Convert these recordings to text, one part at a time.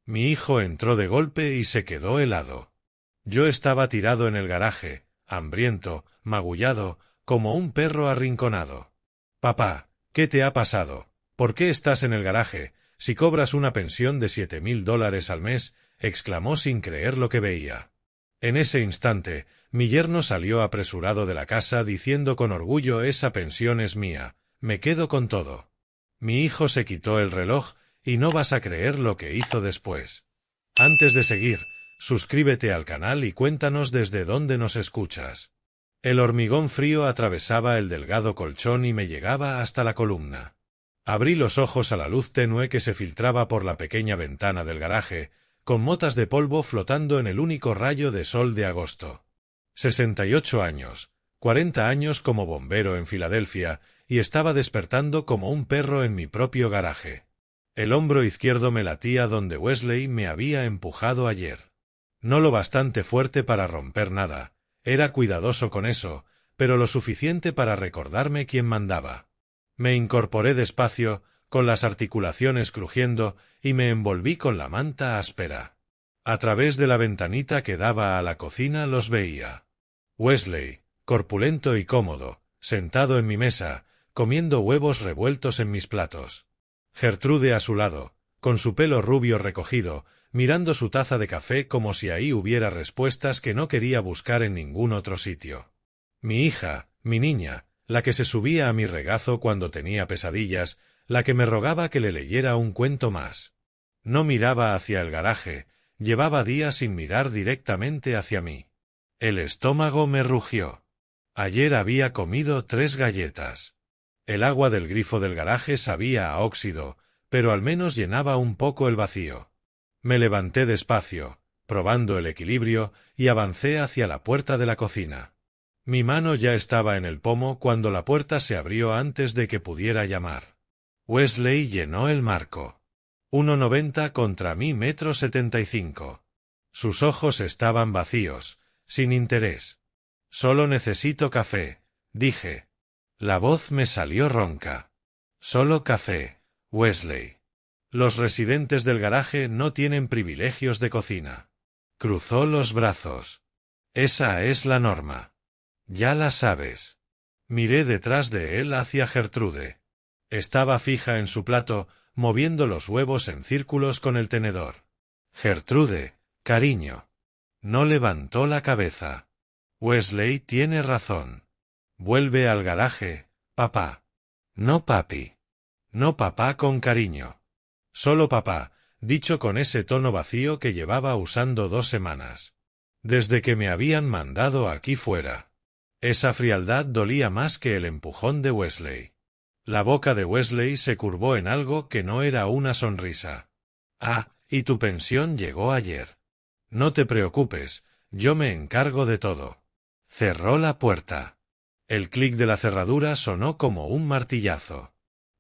Mi hijo entró de golpe y se quedó helado. Yo estaba tirado en el garaje, hambriento, magullado, como un perro arrinconado. Papá, ¿qué te ha pasado? ¿Por qué estás en el garaje, si cobras una pensión de $7,000 al mes? Exclamó sin creer lo que veía. En ese instante, mi yerno salió apresurado de la casa diciendo con orgullo: esa pensión es mía, me quedo con todo. Mi hijo se quitó el reloj y no vas a creer lo que hizo después. Antes de seguir, suscríbete al canal y cuéntanos desde dónde nos escuchas. El hormigón frío atravesaba el delgado colchón y me llegaba hasta la columna. Abrí los ojos a la luz tenue que se filtraba por la pequeña ventana del garaje, con motas de polvo flotando en el único rayo de sol de agosto. 68 años, 40 años como bombero en Filadelfia, y estaba despertando como un perro en mi propio garaje. El hombro izquierdo me latía donde Wesley me había empujado ayer. No lo bastante fuerte para romper nada, era cuidadoso con eso, pero lo suficiente para recordarme quién mandaba. Me incorporé despacio, con las articulaciones crujiendo, y me envolví con la manta áspera. A través de la ventanita que daba a la cocina los veía. Wesley, corpulento y cómodo, sentado en mi mesa, comiendo huevos revueltos en mis platos. Gertrude a su lado, con su pelo rubio recogido, mirando su taza de café como si ahí hubiera respuestas que no quería buscar en ningún otro sitio. Mi hija, mi niña, la que se subía a mi regazo cuando tenía pesadillas, la que me rogaba que le leyera un cuento más. No miraba hacia el garaje, llevaba días sin mirar directamente hacia mí. El estómago me rugió. Ayer había comido 3 galletas. El agua del grifo del garaje sabía a óxido, pero al menos llenaba un poco el vacío. Me levanté despacio, probando el equilibrio, y avancé hacia la puerta de la cocina. Mi mano ya estaba en el pomo cuando la puerta se abrió antes de que pudiera llamar. Wesley llenó el marco. 1,90 contra mi 1,75 m. Sus ojos estaban vacíos, sin interés. Solo necesito café, dije. La voz me salió ronca. Solo café, Wesley. Los residentes del garaje no tienen privilegios de cocina. Cruzó los brazos. Esa es la norma. Ya la sabes. Miré detrás de él hacia Gertrude. Estaba fija en su plato, moviendo los huevos en círculos con el tenedor. Gertrude, cariño. No levantó la cabeza. Wesley tiene razón. Vuelve al garaje, papá. No papi. No papá con cariño. Solo papá, dicho con ese tono vacío que llevaba usando 2 semanas. Desde que me habían mandado aquí fuera. Esa frialdad dolía más que el empujón de Wesley. La boca de Wesley se curvó en algo que no era una sonrisa. Ah, y tu pensión llegó ayer. No te preocupes, yo me encargo de todo. Cerró la puerta. El clic de la cerradura sonó como un martillazo.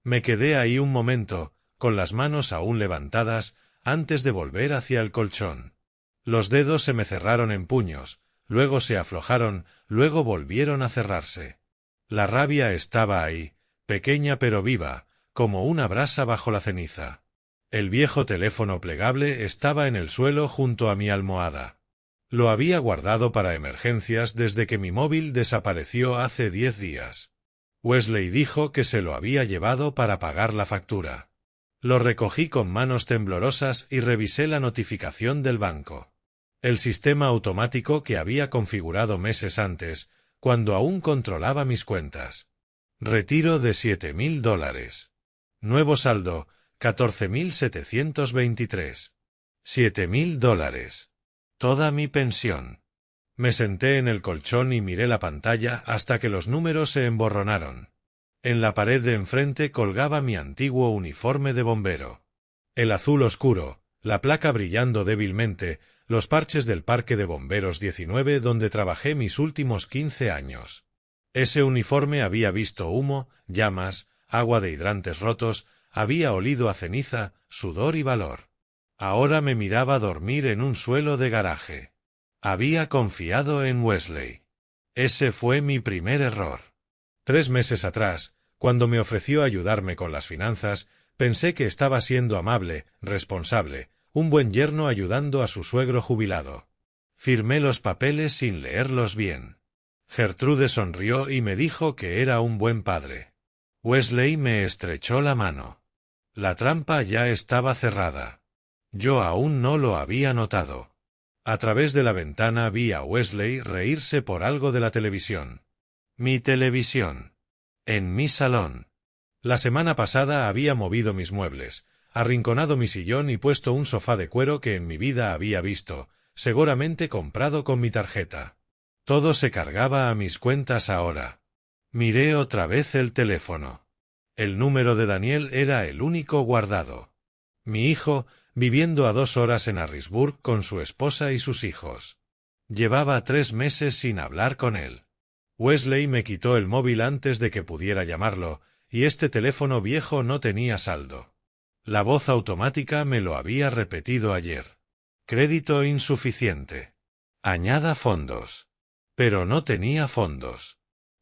Me quedé ahí un momento, con las manos aún levantadas, antes de volver hacia el colchón. Los dedos se me cerraron en puños, luego se aflojaron, luego volvieron a cerrarse. La rabia estaba ahí, pequeña pero viva, como una brasa bajo la ceniza. El viejo teléfono plegable estaba en el suelo junto a mi almohada. Lo había guardado para emergencias desde que mi móvil desapareció hace 10 días. Wesley dijo que se lo había llevado para pagar la factura. Lo recogí con manos temblorosas y revisé la notificación del banco. El sistema automático que había configurado meses antes, cuando aún controlaba mis cuentas. Retiro de $7,000. Nuevo saldo, 14,723. $7,000. Toda mi pensión. Me senté en el colchón y miré la pantalla hasta que los números se emborronaron. En la pared de enfrente colgaba mi antiguo uniforme de bombero. El azul oscuro, la placa brillando débilmente, los parches del Parque de Bomberos 19 donde trabajé mis últimos 15 años. Ese uniforme había visto humo, llamas, agua de hidrantes rotos, había olido a ceniza, sudor y valor. Ahora me miraba dormir en un suelo de garaje. Había confiado en Wesley. Ese fue mi primer error. 3 meses atrás, cuando me ofreció ayudarme con las finanzas, pensé que estaba siendo amable, responsable, un buen yerno ayudando a su suegro jubilado. Firmé los papeles sin leerlos bien. Gertrude sonrió y me dijo que era un buen padre. Wesley me estrechó la mano. La trampa ya estaba cerrada. Yo aún no lo había notado. A través de la ventana vi a Wesley reírse por algo de la televisión. Mi televisión. En mi salón. La semana pasada había movido mis muebles, arrinconado mi sillón y puesto un sofá de cuero que en mi vida había visto, seguramente comprado con mi tarjeta. Todo se cargaba a mis cuentas ahora. Miré otra vez el teléfono. El número de Daniel era el único guardado. Mi hijo, viviendo a 2 horas en Harrisburg con su esposa y sus hijos. Llevaba 3 meses sin hablar con él. Wesley me quitó el móvil antes de que pudiera llamarlo, y este teléfono viejo no tenía saldo. La voz automática me lo había repetido ayer. Crédito insuficiente. Añada fondos. Pero no tenía fondos.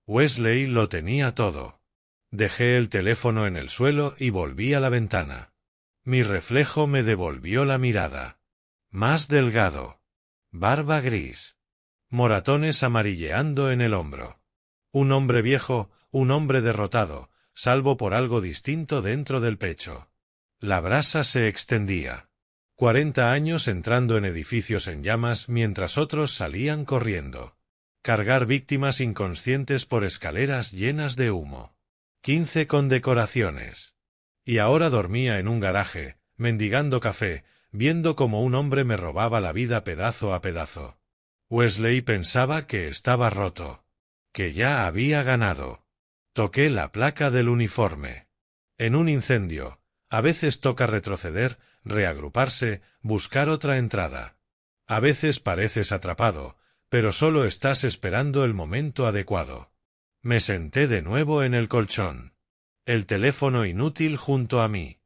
Wesley lo tenía todo. Dejé el teléfono en el suelo y volví a la ventana. Mi reflejo me devolvió la mirada. Más delgado. Barba gris. Moratones amarilleando en el hombro. Un hombre viejo, un hombre derrotado, salvo por algo distinto dentro del pecho. La brasa se extendía. 40 años entrando en edificios en llamas mientras otros salían corriendo. Cargar víctimas inconscientes por escaleras llenas de humo. 15 condecoraciones. Y ahora dormía en un garaje, mendigando café, viendo cómo un hombre me robaba la vida pedazo a pedazo. Wesley pensaba que estaba roto. Que ya había ganado. Toqué la placa del uniforme. En un incendio, a veces toca retroceder, reagruparse, buscar otra entrada. A veces pareces atrapado, pero solo estás esperando el momento adecuado. Me senté de nuevo en el colchón. El teléfono inútil junto a mí.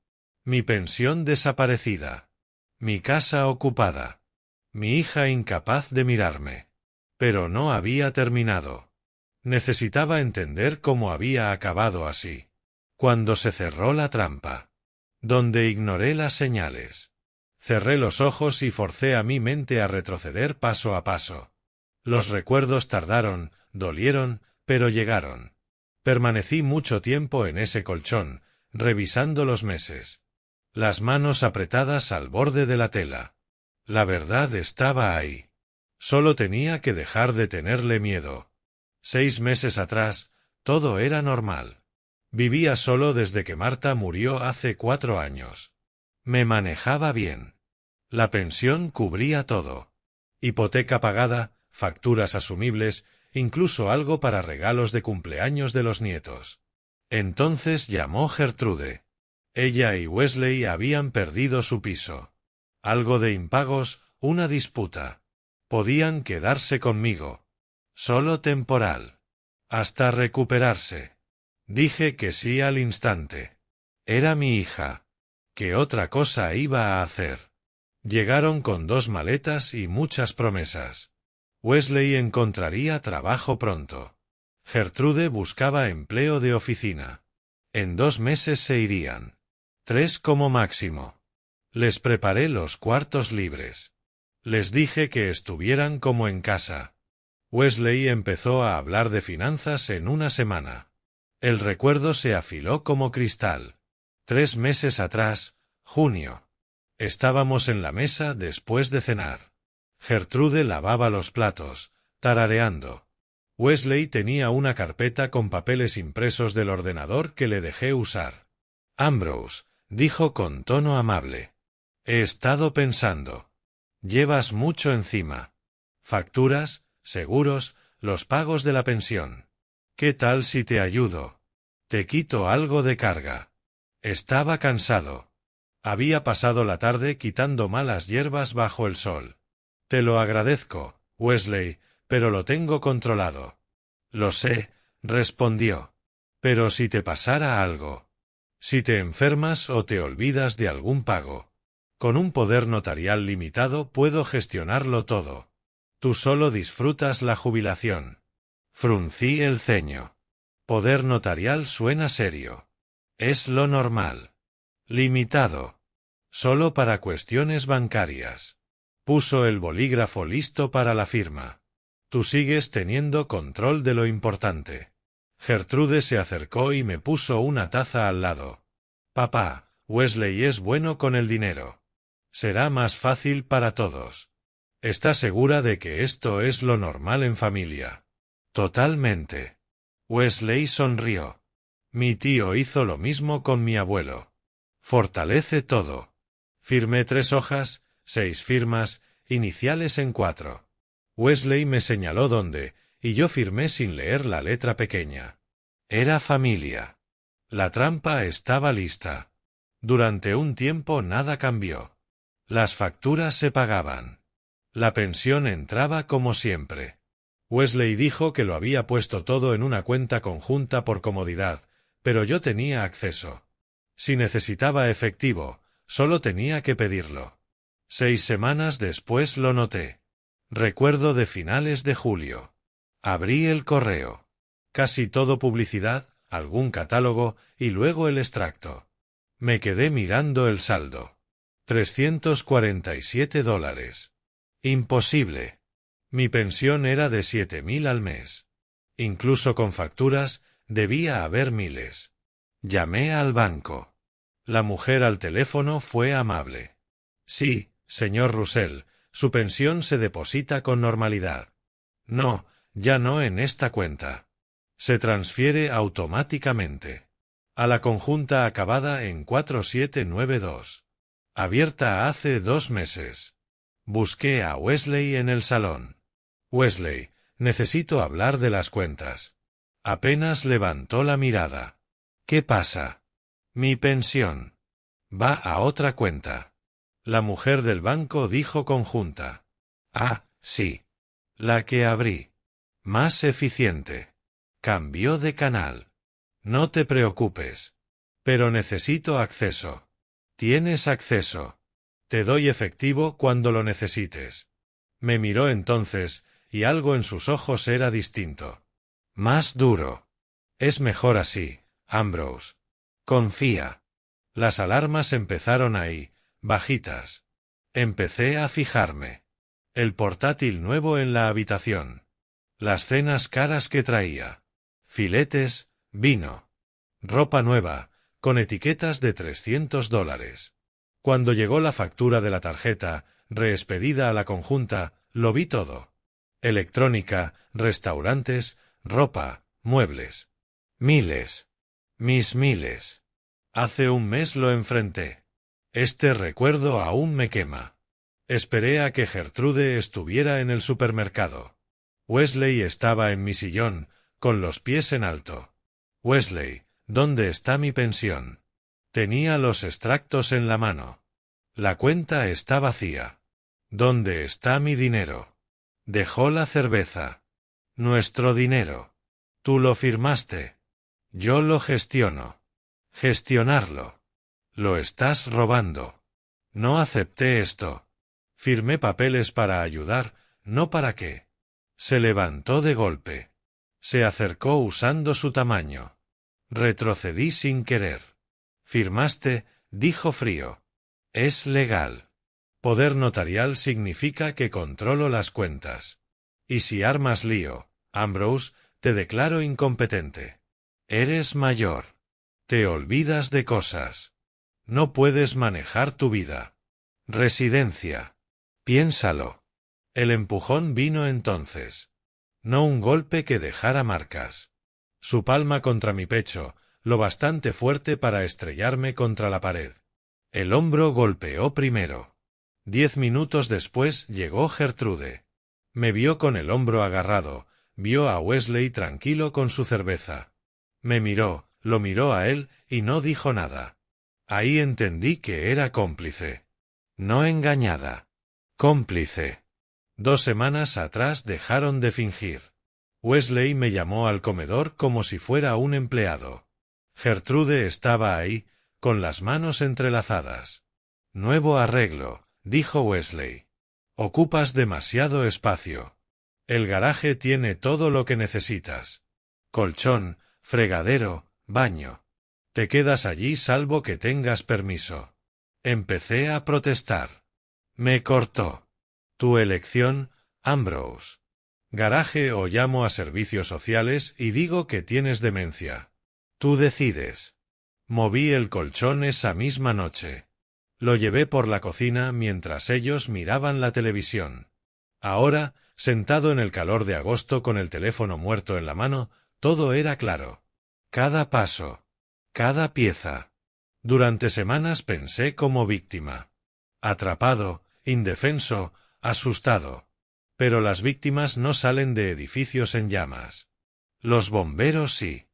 Mi pensión desaparecida. Mi casa ocupada. Mi hija incapaz de mirarme. Pero no había terminado. Necesitaba entender cómo había acabado así. Cuando se cerró la trampa. Donde ignoré las señales. Cerré los ojos y forcé a mi mente a retroceder paso a paso. Los recuerdos tardaron, dolieron, pero llegaron. Permanecí mucho tiempo en ese colchón, revisando los meses. Las manos apretadas al borde de la tela. La verdad estaba ahí. Solo tenía que dejar de tenerle miedo. 6 meses atrás, todo era normal. Vivía solo desde que Marta murió hace 4 años. Me manejaba bien. La pensión cubría todo. Hipoteca pagada, facturas asumibles, incluso algo para regalos de cumpleaños de los nietos. Entonces llamó Gertrude. Ella y Wesley habían perdido su piso. Algo de impagos, una disputa. Podían quedarse conmigo. Solo temporal. Hasta recuperarse. Dije que sí al instante. Era mi hija. ¿Qué otra cosa iba a hacer? Llegaron con 2 maletas y muchas promesas. Wesley encontraría trabajo pronto. Gertrude buscaba empleo de oficina. En 2 meses se irían. 3 como máximo. Les preparé los cuartos libres. Les dije que estuvieran como en casa. Wesley empezó a hablar de finanzas en una semana. El recuerdo se afiló como cristal. 3 meses atrás, junio. Estábamos en la mesa después de cenar. Gertrude lavaba los platos, tarareando. Wesley tenía una carpeta con papeles impresos del ordenador que le dejé usar. Ambrose, dijo con tono amable. He estado pensando. Llevas mucho encima. Facturas, seguros, los pagos de la pensión. ¿Qué tal si te ayudo? Te quito algo de carga. Estaba cansado. Había pasado la tarde quitando malas hierbas bajo el sol. Te lo agradezco, Wesley, pero lo tengo controlado. Lo sé, respondió. Pero si te pasara algo. Si te enfermas o te olvidas de algún pago. Con un poder notarial limitado puedo gestionarlo todo. Tú solo disfrutas la jubilación. Fruncí el ceño. Poder notarial suena serio. Es lo normal. Limitado. Solo para cuestiones bancarias. Puso el bolígrafo listo para la firma. Tú sigues teniendo control de lo importante. Gertrude se acercó y me puso una taza al lado. Papá, Wesley es bueno con el dinero. Será más fácil para todos. ¿Está segura de que esto es lo normal en familia? Totalmente. Wesley sonrió. Mi tío hizo lo mismo con mi abuelo. Fortalece todo. Firmé 3 hojas, 6 firmas, iniciales en 4. Wesley me señaló dónde, y yo firmé sin leer la letra pequeña. Era familia. La trampa estaba lista. Durante un tiempo nada cambió. Las facturas se pagaban. La pensión entraba como siempre. Wesley dijo que lo había puesto todo en una cuenta conjunta por comodidad, pero yo tenía acceso. Si necesitaba efectivo, solo tenía que pedirlo. 6 semanas después lo noté. Recuerdo de finales de julio. Abrí el correo. Casi todo publicidad, algún catálogo y luego el extracto. Me quedé mirando el saldo. $347. Imposible. Mi pensión era de 7.000 al mes. Incluso con facturas, debía haber miles. Llamé al banco. La mujer al teléfono fue amable. Sí, señor Russell, su pensión se deposita con normalidad. No, ya no en esta cuenta. Se transfiere automáticamente. A la conjunta acabada en 4792. Abierta hace 2 meses. Busqué a Wesley en el salón. Wesley, necesito hablar de las cuentas. Apenas levantó la mirada. ¿Qué pasa? Mi pensión. Va a otra cuenta. La mujer del banco dijo conjunta. Ah, sí. La que abrí. Más eficiente. Cambió de canal. No te preocupes. Pero necesito acceso. Tienes acceso. Te doy efectivo cuando lo necesites. Me miró entonces, y algo en sus ojos era distinto. Más duro. Es mejor así, Ambrose. Confía. Las alarmas empezaron ahí, bajitas. Empecé a fijarme. El portátil nuevo en la habitación. Las cenas caras que traía. Filetes, vino. Ropa nueva, con etiquetas de $300. Cuando llegó la factura de la tarjeta, reexpedida a la conjunta, lo vi todo. Electrónica, restaurantes, ropa, muebles. Miles. Mis miles. Hace un mes lo enfrenté. Este recuerdo aún me quema. Esperé a que Gertrude estuviera en el supermercado. Wesley estaba en mi sillón, con los pies en alto. Wesley, ¿dónde está mi pensión? Tenía los extractos en la mano. La cuenta está vacía. ¿Dónde está mi dinero? Dejó la cerveza. Nuestro dinero. Tú lo firmaste. Yo lo gestiono. Gestionarlo. Lo estás robando. No acepté esto. Firmé papeles para ayudar, no para qué. Se levantó de golpe. Se acercó usando su tamaño. Retrocedí sin querer. Firmaste, dijo frío. Es legal. Poder notarial significa que controlo las cuentas. Y si armas lío, Ambrose, te declaro incompetente. Eres mayor. Te olvidas de cosas. No puedes manejar tu vida. Residencia. Piénsalo. El empujón vino entonces. No un golpe que dejara marcas. Su palma contra mi pecho, lo bastante fuerte para estrellarme contra la pared. El hombro golpeó primero. 10 minutos después llegó Gertrude. Me vio con el hombro agarrado, vio a Wesley tranquilo con su cerveza. Me miró, lo miró a él y no dijo nada. Ahí entendí que era cómplice. No engañada. Cómplice. 2 semanas atrás dejaron de fingir. Wesley me llamó al comedor como si fuera un empleado. Gertrude estaba ahí, con las manos entrelazadas. Nuevo arreglo, dijo Wesley. Ocupas demasiado espacio. El garaje tiene todo lo que necesitas. Colchón, fregadero, baño. Te quedas allí salvo que tengas permiso. Empecé a protestar. Me cortó. Tu elección, Ambrose. Garaje o llamo a servicios sociales y digo que tienes demencia. Tú decides. Moví el colchón esa misma noche. Lo llevé por la cocina mientras ellos miraban la televisión. Ahora, sentado en el calor de agosto con el teléfono muerto en la mano, todo era claro. Cada paso. Cada pieza. Durante semanas pensé como víctima. Atrapado, indefenso, asustado. Pero las víctimas no salen de edificios en llamas. Los bomberos sí.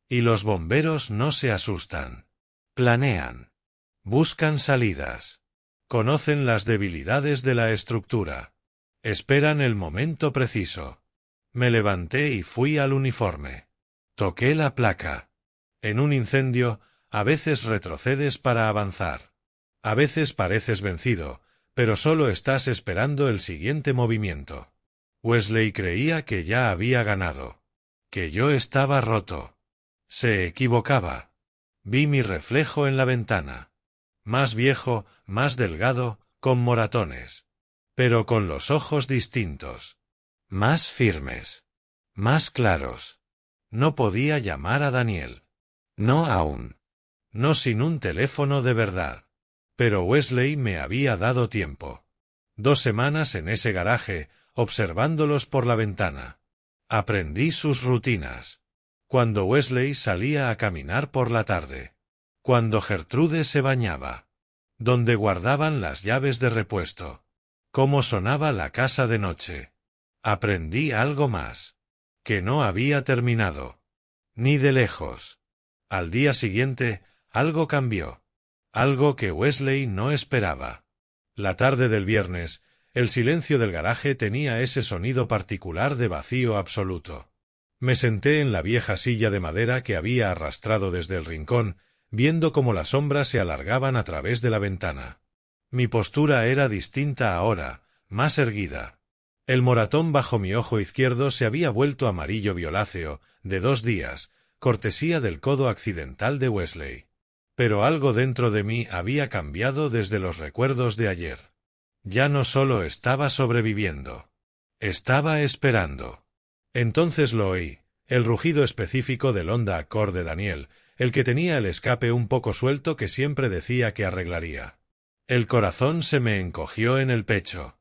Y los bomberos no se asustan. Planean. Buscan salidas. Conocen las debilidades de la estructura. Esperan el momento preciso. Me levanté y fui al uniforme. Toqué la placa. En un incendio, a veces retrocedes para avanzar. A veces pareces vencido, pero solo estás esperando el siguiente movimiento. Wesley creía que ya había ganado. Que yo estaba roto. Se equivocaba. Vi mi reflejo en la ventana. Más viejo, más delgado, con moratones. Pero con los ojos distintos. Más firmes. Más claros. No podía llamar a Daniel. No aún. No sin un teléfono de verdad. Pero Wesley me había dado tiempo. 2 semanas en ese garaje, observándolos por la ventana. Aprendí sus rutinas. Cuando Wesley salía a caminar por la tarde. Cuando Gertrude se bañaba. Donde guardaban las llaves de repuesto. Cómo sonaba la casa de noche. Aprendí algo más. Que no había terminado. Ni de lejos. Al día siguiente, algo cambió. Algo que Wesley no esperaba. La tarde del viernes, el silencio del garaje tenía ese sonido particular de vacío absoluto. Me senté en la vieja silla de madera que había arrastrado desde el rincón, viendo cómo las sombras se alargaban a través de la ventana. Mi postura era distinta ahora, más erguida. El moratón bajo mi ojo izquierdo se había vuelto amarillo violáceo, de 2 días, cortesía del codo accidental de Wesley. Pero algo dentro de mí había cambiado desde los recuerdos de ayer. Ya no solo estaba sobreviviendo. Estaba esperando. Entonces lo oí, el rugido específico del Honda Accord de Daniel, el que tenía el escape un poco suelto que siempre decía que arreglaría. El corazón se me encogió en el pecho.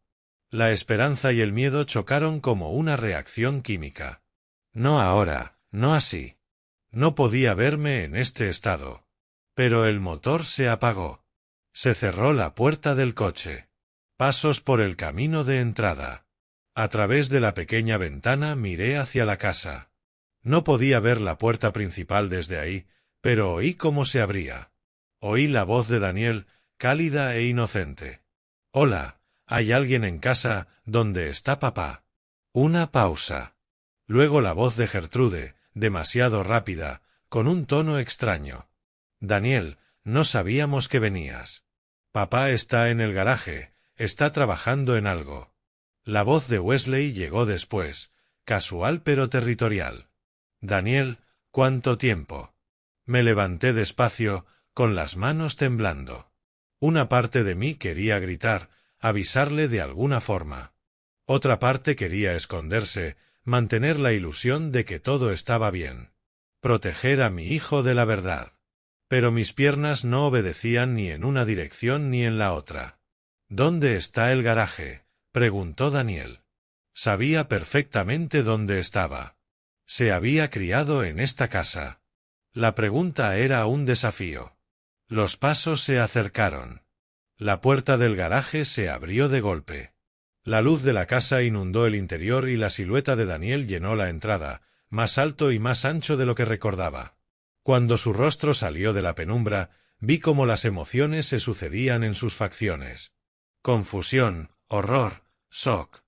La esperanza y el miedo chocaron como una reacción química. No ahora, no así. No podía verme en este estado. Pero el motor se apagó. Se cerró la puerta del coche. Pasos por el camino de entrada. A través de la pequeña ventana miré hacia la casa. No podía ver la puerta principal desde ahí, pero oí cómo se abría. Oí la voz de Daniel, cálida e inocente. «Hola, ¿hay alguien en casa? ¿Dónde está papá?» Una pausa. Luego la voz de Gertrude, demasiado rápida, con un tono extraño. «Daniel, no sabíamos que venías. Papá está en el garaje, está trabajando en algo». La voz de Wesley llegó después, casual pero territorial. «Daniel, ¿cuánto tiempo?» Me levanté despacio, con las manos temblando. Una parte de mí quería gritar, avisarle de alguna forma. Otra parte quería esconderse, mantener la ilusión de que todo estaba bien. Proteger a mi hijo de la verdad. Pero mis piernas no obedecían ni en una dirección ni en la otra. «¿Dónde está el garaje?», preguntó Daniel. Sabía perfectamente dónde estaba. Se había criado en esta casa. La pregunta era un desafío. Los pasos se acercaron. La puerta del garaje se abrió de golpe. La luz de la casa inundó el interior y la silueta de Daniel llenó la entrada, más alto y más ancho de lo que recordaba. Cuando su rostro salió de la penumbra, vi cómo las emociones se sucedían en sus facciones. Confusión, horror, shock.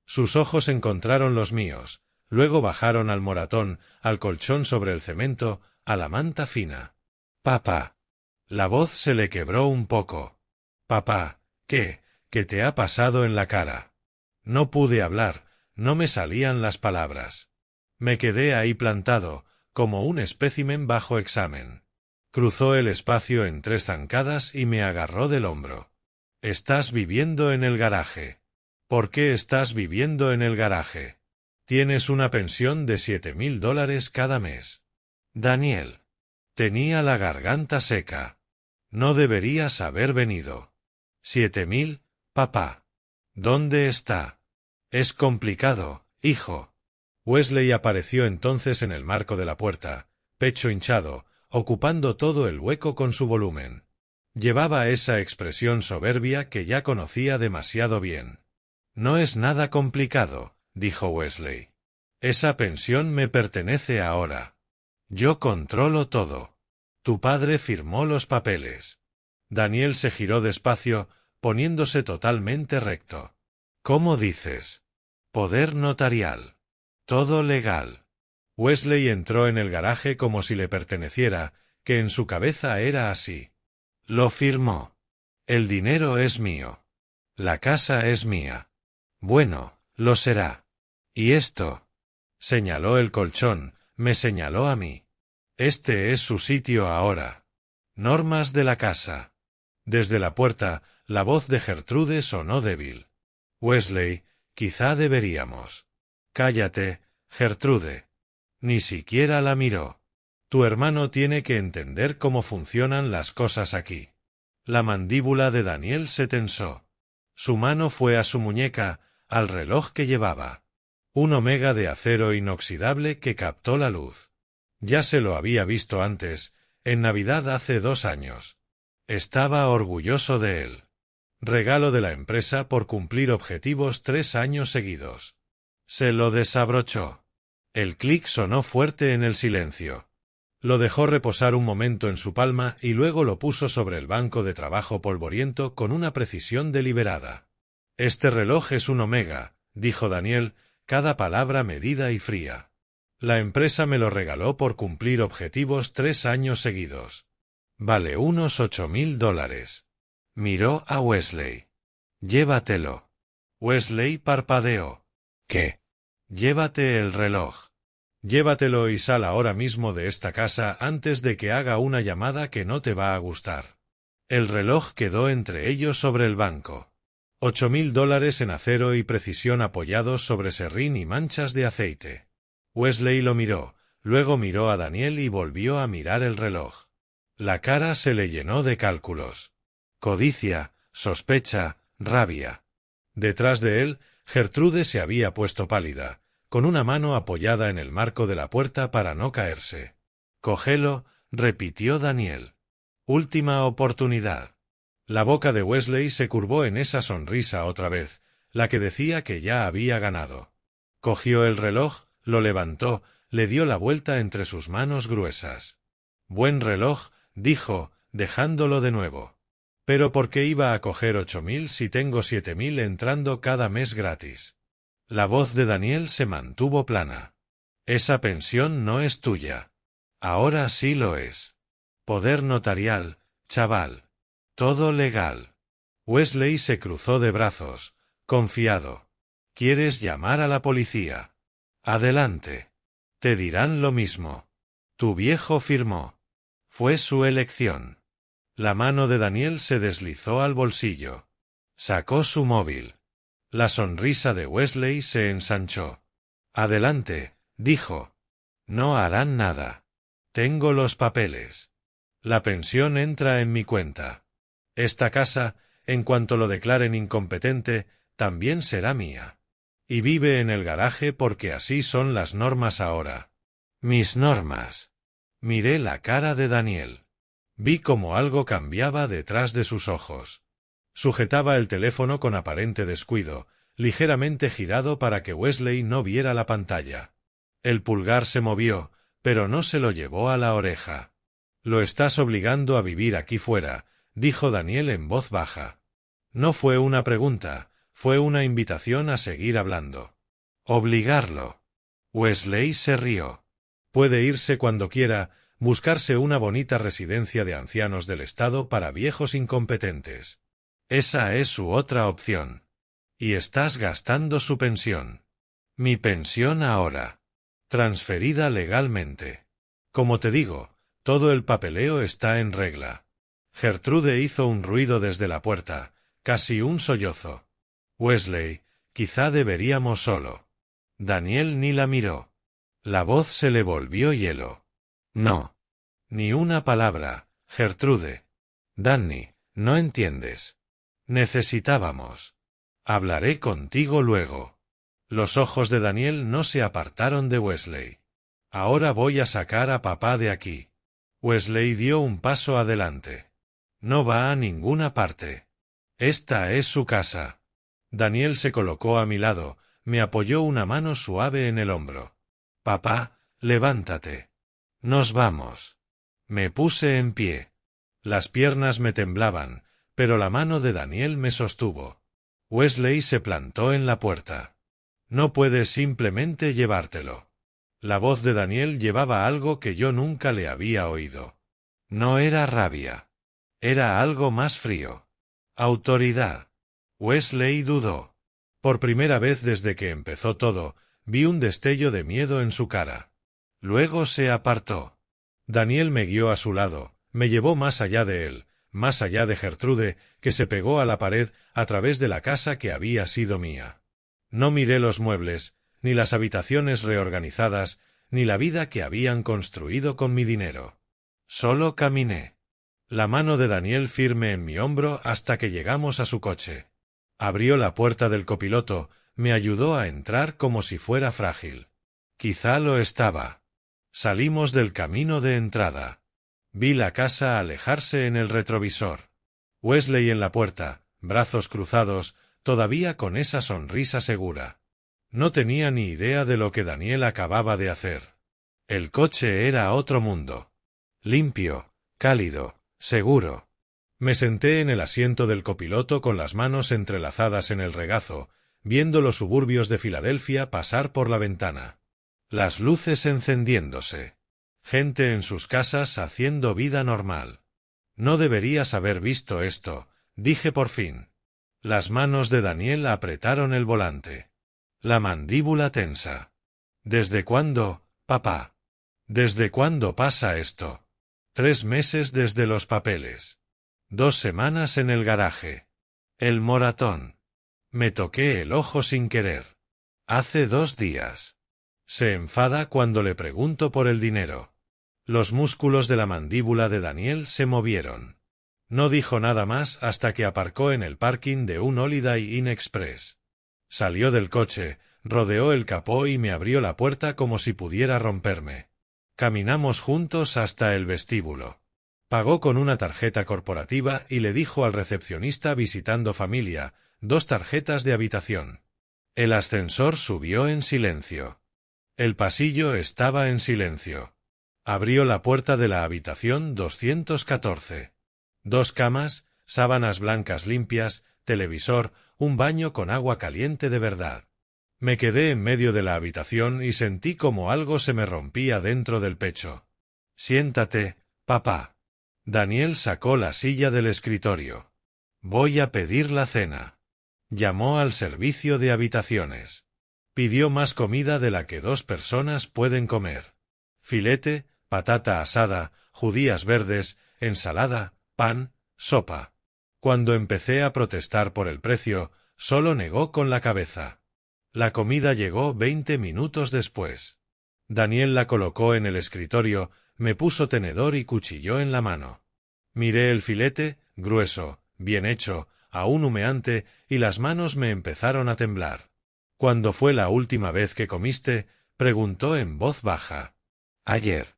Sus ojos encontraron los míos, luego bajaron al moratón, al colchón sobre el cemento, a la manta fina. «Papá». La voz se le quebró un poco. «Papá, ¿qué te ha pasado en la cara?» No pude hablar, no me salían las palabras. Me quedé ahí plantado, como un espécimen bajo examen. Cruzó el espacio en 3 zancadas y me agarró del hombro. Estás viviendo en el garaje. ¿Por qué estás viviendo en el garaje? Tienes una pensión de $7,000 cada mes. Daniel. Tenía la garganta seca. No deberías haber venido. 7,000, papá. ¿Dónde está? Es complicado, hijo. Wesley apareció entonces en el marco de la puerta, pecho hinchado, ocupando todo el hueco con su volumen. Llevaba esa expresión soberbia que ya conocía demasiado bien. No es nada complicado, dijo Wesley. Esa pensión me pertenece ahora. Yo controlo todo. Tu padre firmó los papeles. Daniel se giró despacio, poniéndose totalmente recto. ¿Cómo dices? Poder notarial. Todo legal. Wesley entró en el garaje como si le perteneciera, que en su cabeza era así. Lo firmó. El dinero es mío. La casa es mía. Bueno, lo será. ¿Y esto? Señaló el colchón, me señaló a mí. Este es su sitio ahora. Normas de la casa. Desde la puerta, la voz de Gertrude sonó débil. Wesley, quizá deberíamos. Cállate, Gertrude. Ni siquiera la miró. Tu hermano tiene que entender cómo funcionan las cosas aquí. La mandíbula de Daniel se tensó. Su mano fue a su muñeca, al reloj que llevaba. Un omega de acero inoxidable que captó la luz. Ya se lo había visto antes, en Navidad hace 2 años. Estaba orgulloso de él. Regalo de la empresa por cumplir objetivos 3 años seguidos. Se lo desabrochó. El clic sonó fuerte en el silencio. Lo dejó reposar un momento en su palma y luego lo puso sobre el banco de trabajo polvoriento con una precisión deliberada. Este reloj es un omega, dijo Daniel, cada palabra medida y fría. La empresa me lo regaló por cumplir objetivos 3 años seguidos. Vale unos $8,000. Miró a Wesley. Llévatelo. Wesley parpadeó. ¿Qué? Llévate el reloj. Llévatelo y sal ahora mismo de esta casa antes de que haga una llamada que no te va a gustar. El reloj quedó entre ellos sobre el banco. $8,000 en acero y precisión apoyados sobre serrín y manchas de aceite. Wesley lo miró, luego miró a Daniel y volvió a mirar el reloj. La cara se le llenó de cálculos. Codicia, sospecha, rabia. Detrás de él, Gertrude se había puesto pálida, con una mano apoyada en el marco de la puerta para no caerse. Cógelo, repitió Daniel. Última oportunidad. La boca de Wesley se curvó en esa sonrisa otra vez, la que decía que ya había ganado. Cogió el reloj, lo levantó, le dio la vuelta entre sus manos gruesas. Buen reloj, dijo, dejándolo de nuevo. Pero ¿por qué iba a coger 8,000 si tengo 7,000 entrando cada mes gratis? La voz de Daniel se mantuvo plana. Esa pensión no es tuya. Ahora sí lo es. Poder notarial, chaval. Todo legal. Wesley se cruzó de brazos, confiado. ¿Quieres llamar a la policía? Adelante. Te dirán lo mismo. Tu viejo firmó. Fue su elección. La mano de Daniel se deslizó al bolsillo. Sacó su móvil. La sonrisa de Wesley se ensanchó. Adelante, dijo. No harán nada. Tengo los papeles. La pensión entra en mi cuenta. Esta casa, en cuanto lo declaren incompetente, también será mía. Y vive en el garaje porque así son las normas ahora. Mis normas. Miré la cara de Daniel. Vi cómo algo cambiaba detrás de sus ojos. Sujetaba el teléfono con aparente descuido, ligeramente girado para que Wesley no viera la pantalla. El pulgar se movió, pero no se lo llevó a la oreja. Lo estás obligando a vivir aquí fuera, dijo Daniel en voz baja. No fue una pregunta, fue una invitación a seguir hablando. Obligarlo. Wesley se rió. Puede irse cuando quiera, buscarse una bonita residencia de ancianos del Estado para viejos incompetentes. Esa es su otra opción. Y estás gastando su pensión. Mi pensión ahora. Transferida legalmente. Como te digo, Todo el papeleo está en regla. Gertrude hizo un ruido desde la puerta, casi un sollozo. Wesley, quizá deberíamos solo. Daniel ni la miró. La voz se le volvió hielo. No. Ni una palabra, Gertrude. Danny, no entiendes. Necesitábamos. Hablaré contigo luego. Los ojos de Daniel no se apartaron de Wesley. Ahora voy a sacar a papá de aquí. Wesley dio un paso adelante. No va a ninguna parte. Esta es su casa. Daniel se colocó a mi lado, me apoyó una mano suave en el hombro. Papá, levántate. Nos vamos. Me puse en pie. Las piernas me temblaban, pero la mano de Daniel me sostuvo. Wesley se plantó en la puerta. No puedes simplemente llevártelo. La voz de Daniel llevaba algo que yo nunca le había oído. No era rabia. Era algo más frío. Autoridad. Wesley dudó. Por primera vez desde que empezó todo, vi un destello de miedo en su cara. Luego se apartó. Daniel me guió a su lado, me llevó más allá de él, más allá de Gertrude, que se pegó a la pared a través de la casa que había sido mía. No miré los muebles, ni las habitaciones reorganizadas, ni la vida que habían construido con mi dinero. Solo caminé. La mano de Daniel firme en mi hombro hasta que llegamos a su coche. Abrió la puerta del copiloto, me ayudó a entrar como si fuera frágil. Quizá lo estaba. Salimos del camino de entrada. Vi la casa alejarse en el retrovisor. Wesley en la puerta, brazos cruzados, todavía con esa sonrisa segura. No tenía ni idea de lo que Daniel acababa de hacer. El coche era otro mundo. Limpio, cálido, seguro. Me senté en el asiento del copiloto con las manos entrelazadas en el regazo, viendo los suburbios de Filadelfia pasar por la ventana. Las luces encendiéndose. Gente en sus casas haciendo vida normal. No deberías haber visto esto, dije por fin. Las manos de Daniel apretaron el volante. La mandíbula tensa. ¿Desde cuándo, papá? ¿Desde cuándo pasa esto? 3 meses desde los papeles. 2 semanas en el garaje. El moratón. Me toqué el ojo sin querer. Hace 2 días. Se enfada cuando le pregunto por el dinero. Los músculos de la mandíbula de Daniel se movieron. No dijo nada más hasta que aparcó en el parking de un Holiday Inn Express. Salió del coche, rodeó el capó y me abrió la puerta como si pudiera romperme. Caminamos juntos hasta el vestíbulo. Pagó con una tarjeta corporativa y le dijo al recepcionista visitando familia, 2 tarjetas de habitación. El ascensor subió en silencio. El pasillo estaba en silencio. Abrió la puerta de la habitación 214. 2 camas, sábanas blancas limpias, televisor, un baño con agua caliente de verdad. Me quedé en medio de la habitación y sentí como algo se me rompía dentro del pecho. Siéntate, papá. Daniel sacó la silla del escritorio. Voy a pedir la cena. Llamó al servicio de habitaciones. Pidió más comida de la que 2 personas pueden comer. Filete, patata asada, judías verdes, ensalada, pan, sopa. Cuando empecé a protestar por el precio, solo negó con la cabeza. La comida llegó 20 minutos después. Daniel la colocó en el escritorio, me puso tenedor y cuchillo en la mano. Miré el filete, grueso, bien hecho, aún humeante, y las manos me empezaron a temblar. ¿Cuándo fue la última vez que comiste?, preguntó en voz baja. Ayer.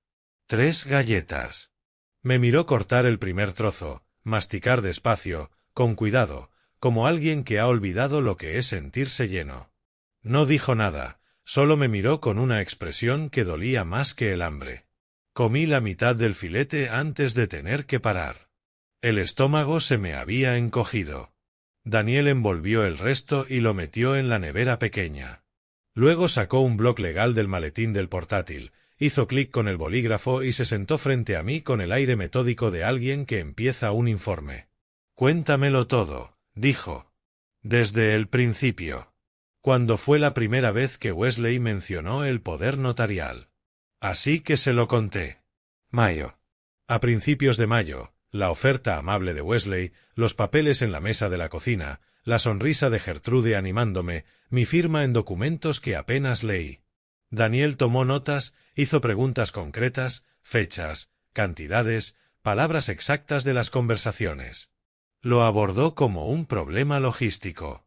3 galletas. Me miró cortar el primer trozo, masticar despacio, con cuidado, como alguien que ha olvidado lo que es sentirse lleno. No dijo nada, solo me miró con una expresión que dolía más que el hambre. Comí la mitad del filete antes de tener que parar. El estómago se me había encogido. Daniel envolvió el resto y lo metió en la nevera pequeña. Luego sacó un bloc legal del maletín del portátil, hizo clic con el bolígrafo y se sentó frente a mí con el aire metódico de alguien que empieza un informe. Cuéntamelo todo, dijo. Desde el principio. Cuando fue la primera vez que Wesley mencionó el poder notarial. Así que se lo conté. Mayo. A principios de mayo, la oferta amable de Wesley, los papeles en la mesa de la cocina, la sonrisa de Gertrude animándome, mi firma en documentos que apenas leí. Daniel tomó notas, hizo preguntas concretas, fechas, cantidades, palabras exactas de las conversaciones. Lo abordó como un problema logístico.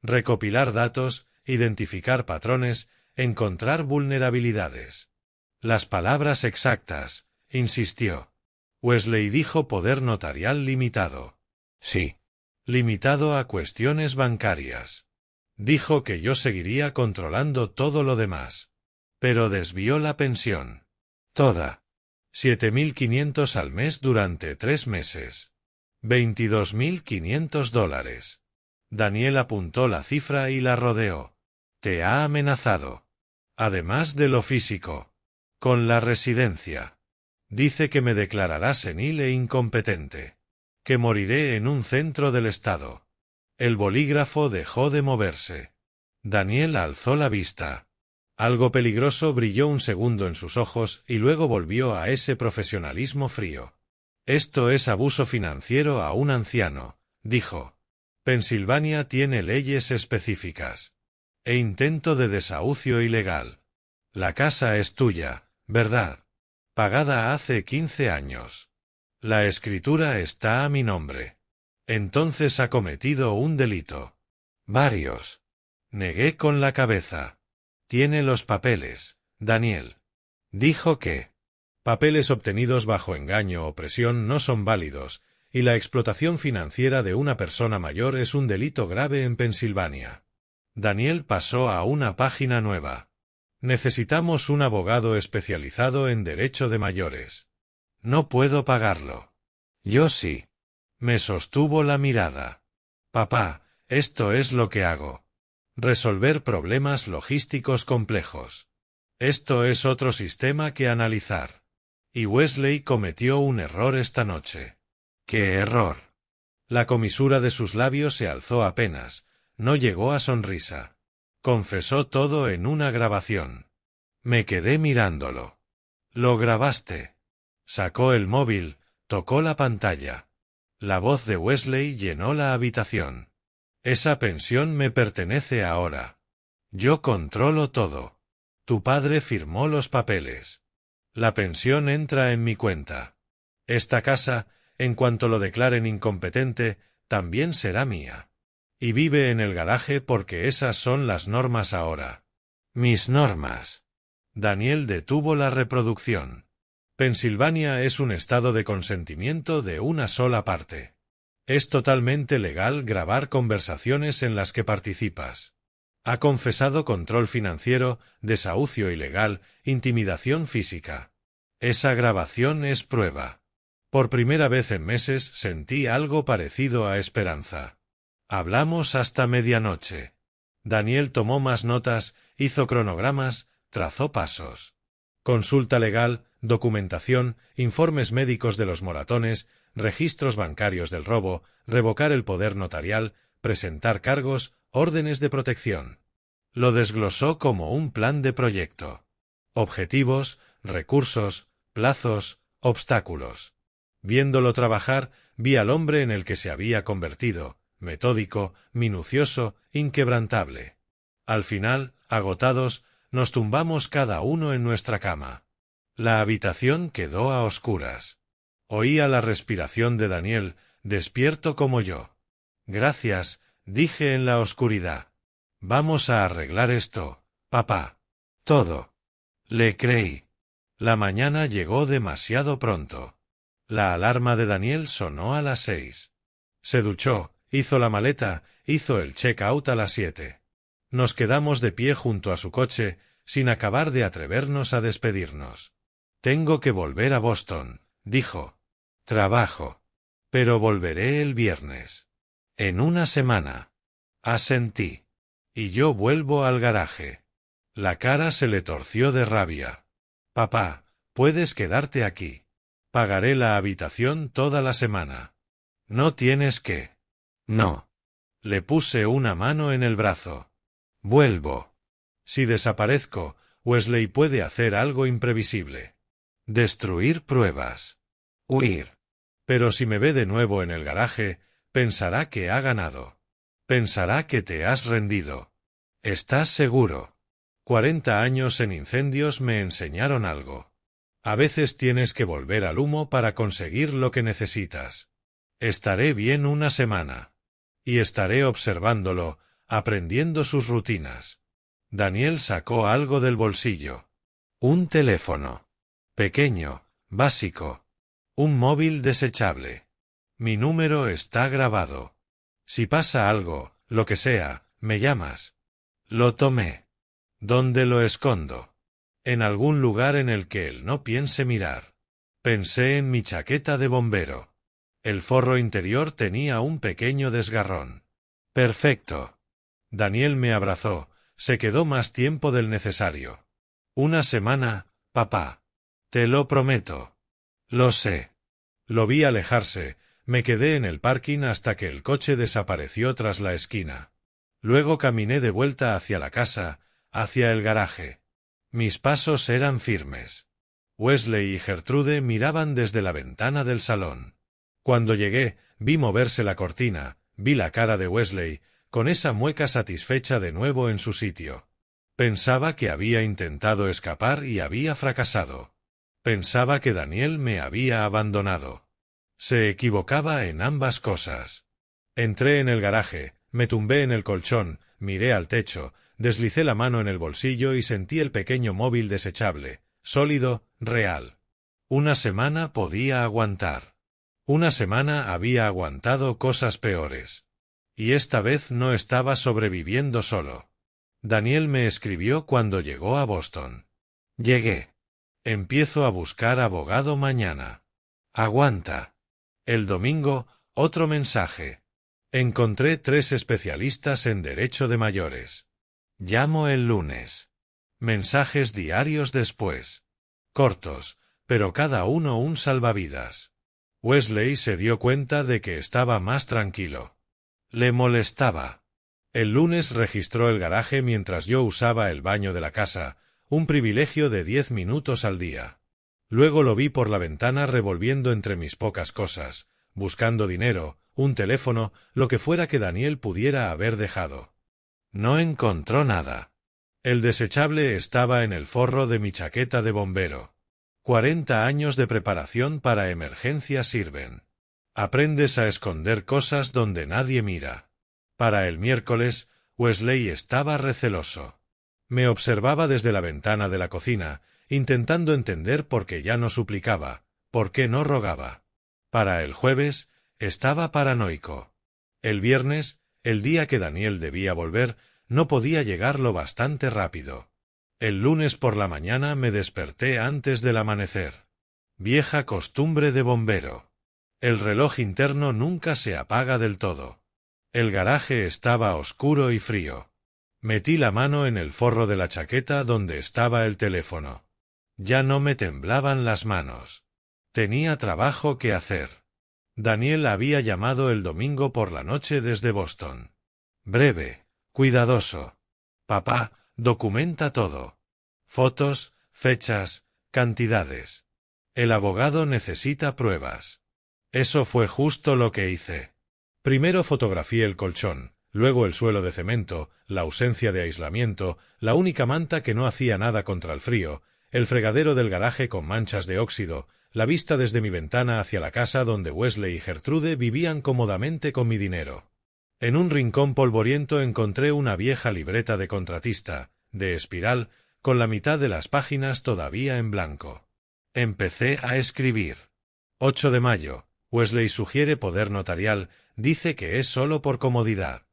Recopilar datos, identificar patrones, encontrar vulnerabilidades. Las palabras exactas, insistió. Wesley dijo poder notarial limitado. Sí. Limitado a cuestiones bancarias. Dijo que yo seguiría controlando todo lo demás. Pero desvió la pensión. Toda. 7.500 al mes durante 3 meses. $22.500. Daniel apuntó la cifra y la rodeó. Te ha amenazado. Además de lo físico. Con la residencia. Dice que me declarará senil e incompetente. Que moriré en un centro del estado. El bolígrafo dejó de moverse. Daniel alzó la vista. Algo peligroso brilló un segundo en sus ojos y luego volvió a ese profesionalismo frío. Esto es abuso financiero a un anciano, dijo. Pensilvania tiene leyes específicas. E intento de desahucio ilegal. La casa es tuya, ¿verdad? Pagada hace 15 años. La escritura está a mi nombre. Entonces ha cometido un delito. Varios. Negué con la cabeza. Tiene los papeles, Daniel. Dijo que papeles obtenidos bajo engaño o presión no son válidos, y la explotación financiera de una persona mayor es un delito grave en Pensilvania. Daniel pasó a una página nueva. Necesitamos un abogado especializado en derecho de mayores. No puedo pagarlo. Yo sí. Me sostuvo la mirada. Papá, esto es lo que hago. Resolver problemas logísticos complejos. Esto es otro sistema que analizar. Y Wesley cometió un error esta noche. ¿Qué error? La comisura de sus labios se alzó apenas, no llegó a sonrisa. Confesó todo en una grabación. Me quedé mirándolo. ¿Lo grabaste? Sacó el móvil, tocó la pantalla. La voz de Wesley llenó la habitación. Esa pensión me pertenece ahora. Yo controlo todo. Tu padre firmó los papeles. La pensión entra en mi cuenta. Esta casa, en cuanto lo declaren incompetente, también será mía. Y vive en el garaje porque esas son las normas ahora. Mis normas. Daniel detuvo la reproducción. Pensilvania es un estado de consentimiento de una sola parte. Es totalmente legal grabar conversaciones en las que participas. Ha confesado control financiero, desahucio ilegal, intimidación física. Esa grabación es prueba. Por primera vez en meses sentí algo parecido a esperanza. Hablamos hasta medianoche. Daniel tomó más notas, hizo cronogramas, trazó pasos. Consulta legal, documentación, informes médicos de los moratones, registros bancarios del robo, revocar el poder notarial, presentar cargos, órdenes de protección. Lo desglosó como un plan de proyecto. Objetivos, recursos, plazos, obstáculos. Viéndolo trabajar, vi al hombre en el que se había convertido, metódico, minucioso, inquebrantable. Al final, agotados, nos tumbamos cada uno en nuestra cama. La habitación quedó a oscuras. Oía la respiración de Daniel, despierto como yo. Gracias, dije en la oscuridad. Vamos a arreglar esto, papá. Todo. Le creí. La mañana llegó demasiado pronto. La alarma de Daniel sonó a las 6. Se duchó, hizo la maleta, hizo el check-out a las 7. Nos quedamos de pie junto a su coche, sin acabar de atrevernos a despedirnos. Tengo que volver a Boston, dijo. Trabajo. Pero volveré el viernes. En una semana. Asentí. Y yo vuelvo al garaje. La cara se le torció de rabia. Papá, puedes quedarte aquí. Pagaré la habitación toda la semana. No tienes que. No. Le puse una mano en el brazo. Vuelvo. Si desaparezco, Wesley puede hacer algo imprevisible. Destruir pruebas. Huir. Pero si me ve de nuevo en el garaje, pensará que ha ganado. Pensará que te has rendido. ¿Estás seguro? 40 años en incendios me enseñaron algo. A veces tienes que volver al humo para conseguir lo que necesitas. Estaré bien una semana. Y estaré observándolo, aprendiendo sus rutinas. Daniel sacó algo del bolsillo. Un teléfono. Pequeño, básico. Un móvil desechable. Mi número está grabado. Si pasa algo, lo que sea, me llamas. Lo tomé. ¿Dónde lo escondo? En algún lugar en el que él no piense mirar. Pensé en mi chaqueta de bombero. El forro interior tenía un pequeño desgarrón. Perfecto. Daniel me abrazó, se quedó más tiempo del necesario. Una semana, papá. Te lo prometo. Lo sé. Lo vi alejarse, me quedé en el parking hasta que el coche desapareció tras la esquina. Luego caminé de vuelta hacia la casa, hacia el garaje. Mis pasos eran firmes. Wesley y Gertrude miraban desde la ventana del salón. Cuando llegué, vi moverse la cortina, vi la cara de Wesley, con esa mueca satisfecha de nuevo en su sitio. Pensaba que había intentado escapar y había fracasado. Pensaba que Daniel me había abandonado. Se equivocaba en ambas cosas. Entré en el garaje, me tumbé en el colchón, miré al techo, deslicé la mano en el bolsillo y sentí el pequeño móvil desechable, sólido, real. Una semana podía aguantar. Una semana había aguantado cosas peores. Y esta vez no estaba sobreviviendo solo. Daniel me escribió cuando llegó a Boston. Llegué. Empiezo a buscar abogado mañana. Aguanta. El domingo, otro mensaje. Encontré 3 especialistas en derecho de mayores. Llamo el lunes. Mensajes diarios después. Cortos, pero cada uno un salvavidas. Wesley se dio cuenta de que estaba más tranquilo. Le molestaba. El lunes registró el garaje mientras yo usaba el baño de la casa, un privilegio de 10 minutos al día. Luego lo vi por la ventana revolviendo entre mis pocas cosas, buscando dinero, un teléfono, lo que fuera que Daniel pudiera haber dejado. No encontró nada. El desechable estaba en el forro de mi chaqueta de bombero. 40 años de preparación para emergencias sirven. Aprendes a esconder cosas donde nadie mira. Para el miércoles, Wesley estaba receloso. Me observaba desde la ventana de la cocina, intentando entender por qué ya no suplicaba, por qué no rogaba. Para el jueves, estaba paranoico. El viernes, el día que Daniel debía volver, no podía llegar lo bastante rápido. El lunes por la mañana me desperté antes del amanecer. Vieja costumbre de bombero. El reloj interno nunca se apaga del todo. El garaje estaba oscuro y frío. Metí la mano en el forro de la chaqueta donde estaba el teléfono. Ya no me temblaban las manos. Tenía trabajo que hacer. Daniel había llamado el domingo por la noche desde Boston. Breve, cuidadoso. Papá, documenta todo. Fotos, fechas, cantidades. El abogado necesita pruebas. Eso fue justo lo que hice. Primero fotografié el colchón, luego el suelo de cemento, la ausencia de aislamiento, la única manta que no hacía nada contra el frío, el fregadero del garaje con manchas de óxido, la vista desde mi ventana hacia la casa donde Wesley y Gertrude vivían cómodamente con mi dinero. En un rincón polvoriento encontré una vieja libreta de contratista, de espiral, con la mitad de las páginas todavía en blanco. Empecé a escribir. 8 de mayo. Wesley sugiere poder notarial, dice que es solo por comodidad.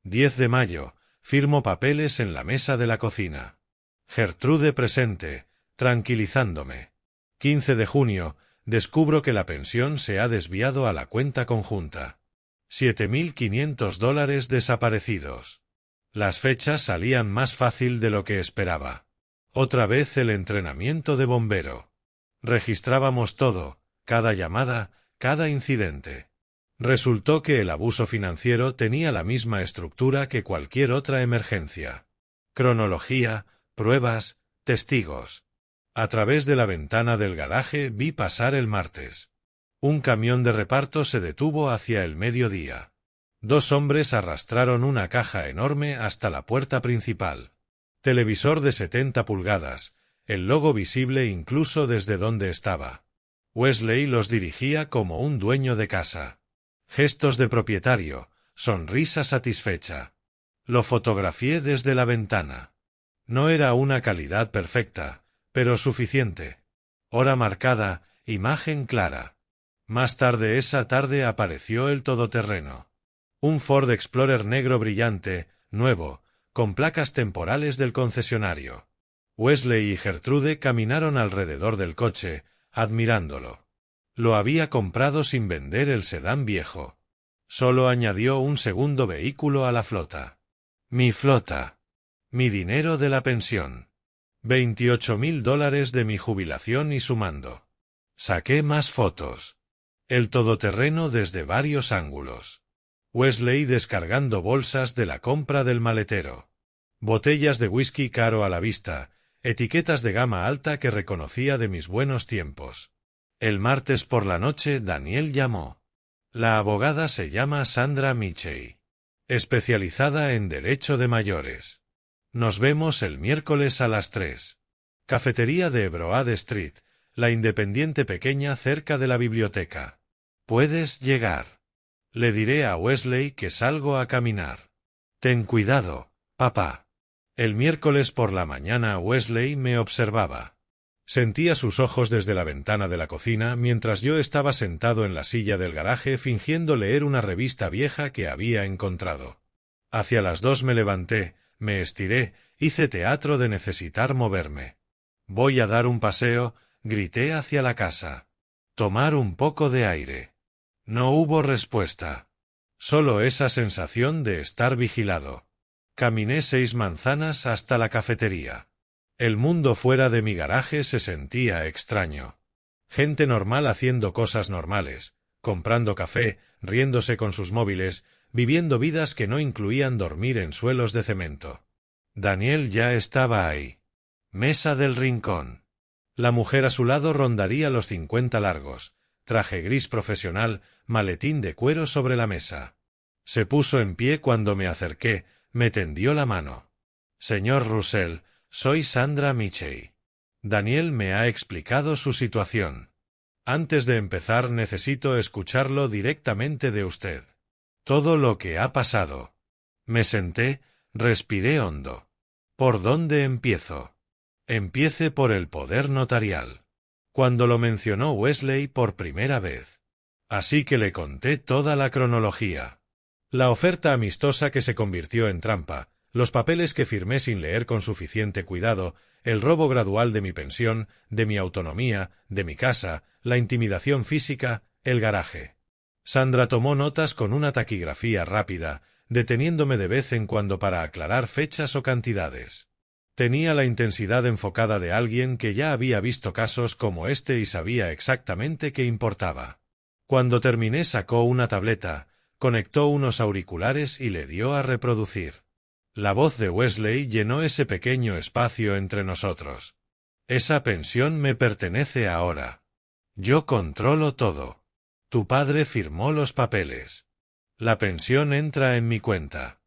10 de mayo. Firmo papeles en la mesa de la cocina. Gertrude presente, tranquilizándome. 15 de junio. Descubro que la pensión se ha desviado a la cuenta conjunta. $7.500 desaparecidos. Las fechas salían más fácil de lo que esperaba. Otra vez el entrenamiento de bombero. Registrábamos todo, cada llamada, cada incidente. Resultó que el abuso financiero tenía la misma estructura que cualquier otra emergencia. Cronología, pruebas, testigos. A través de la ventana del garaje vi pasar el martes. Un camión de reparto se detuvo hacia el mediodía. 2 hombres arrastraron una caja enorme hasta la puerta principal. Televisor de 70 pulgadas, el logo visible incluso desde donde estaba. Wesley los dirigía como un dueño de casa. Gestos de propietario, sonrisa satisfecha. Lo fotografié desde la ventana. No era una calidad perfecta, pero suficiente. Hora marcada, imagen clara. Más tarde esa tarde apareció el todoterreno. Un Ford Explorer negro brillante, nuevo, con placas temporales del concesionario. Wesley y Gertrude caminaron alrededor del coche, admirándolo. Lo había comprado sin vender el sedán viejo. Solo añadió un segundo vehículo a la flota. Mi flota. Mi dinero de la pensión. $28,000 de mi jubilación y sumando. Saqué más fotos. El todoterreno desde varios ángulos. Wesley descargando bolsas de la compra del maletero. Botellas de whisky caro a la vista, etiquetas de gama alta que reconocía de mis buenos tiempos. El martes por la noche Daniel llamó. La abogada se llama Sandra Michey, especializada en derecho de mayores. Nos vemos el miércoles a las 3. Cafetería de Broad Street, la independiente pequeña cerca de la biblioteca. Puedes llegar. Le diré a Wesley que salgo a caminar. Ten cuidado, papá. El miércoles por la mañana Wesley me observaba. Sentía sus ojos desde la ventana de la cocina mientras yo estaba sentado en la silla del garaje fingiendo leer una revista vieja que había encontrado. Hacia las 2 me levanté, me estiré, hice teatro de necesitar moverme. Voy a dar un paseo, grité hacia la casa. Tomar un poco de aire. No hubo respuesta. Solo esa sensación de estar vigilado. Caminé 6 manzanas hasta la cafetería. El mundo fuera de mi garaje se sentía extraño. Gente normal haciendo cosas normales, comprando café, riéndose con sus móviles, viviendo vidas que no incluían dormir en suelos de cemento. Daniel ya estaba ahí. Mesa del rincón. La mujer a su lado rondaría los 50 largos, traje gris profesional, maletín de cuero sobre la mesa. Se puso en pie cuando me acerqué, me tendió la mano. Señor Russell, soy Sandra Michey. Daniel me ha explicado su situación. Antes de empezar necesito escucharlo directamente de usted. Todo lo que ha pasado. Me senté, respiré hondo. ¿Por dónde empiezo? Empiece por el poder notarial. Cuando lo mencionó Wesley por primera vez. Así que le conté toda la cronología. La oferta amistosa que se convirtió en trampa, los papeles que firmé sin leer con suficiente cuidado, el robo gradual de mi pensión, de mi autonomía, de mi casa, la intimidación física, el garaje. Sandra tomó notas con una taquigrafía rápida, deteniéndome de vez en cuando para aclarar fechas o cantidades. Tenía la intensidad enfocada de alguien que ya había visto casos como este y sabía exactamente qué importaba. Cuando terminé sacó una tableta, conectó unos auriculares y le dio a reproducir. La voz de Wesley llenó ese pequeño espacio entre nosotros. Esa pensión me pertenece ahora. Yo controlo todo. Tu padre firmó los papeles. La pensión entra en mi cuenta.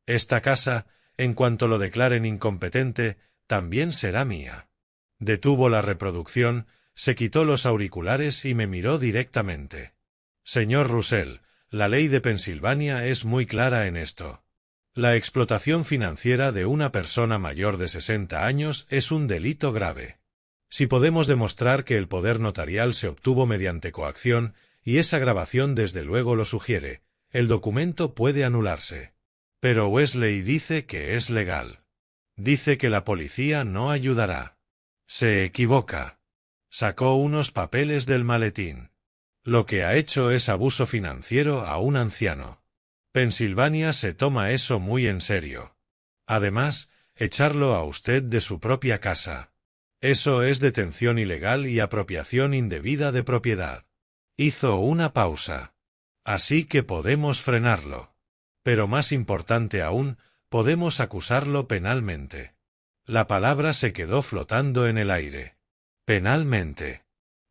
Esta casa, en cuanto lo declaren incompetente, también será mía. Detuvo la reproducción, se quitó los auriculares y me miró directamente. Señor Russell, la ley de Pensilvania es muy clara en esto. La explotación financiera de una persona mayor de 60 años es un delito grave. Si podemos demostrar que el poder notarial se obtuvo mediante coacción, y esa grabación desde luego lo sugiere, el documento puede anularse. Pero Wesley dice que es legal. Dice que la policía no ayudará. Se equivoca. Sacó unos papeles del maletín. Lo que ha hecho es abuso financiero a un anciano. Pensilvania se toma eso muy en serio. Además, echarlo a usted de su propia casa. Eso es detención ilegal y apropiación indebida de propiedad. Hizo una pausa. Así que podemos frenarlo. Pero más importante aún, podemos acusarlo penalmente. La palabra se quedó flotando en el aire. Penalmente.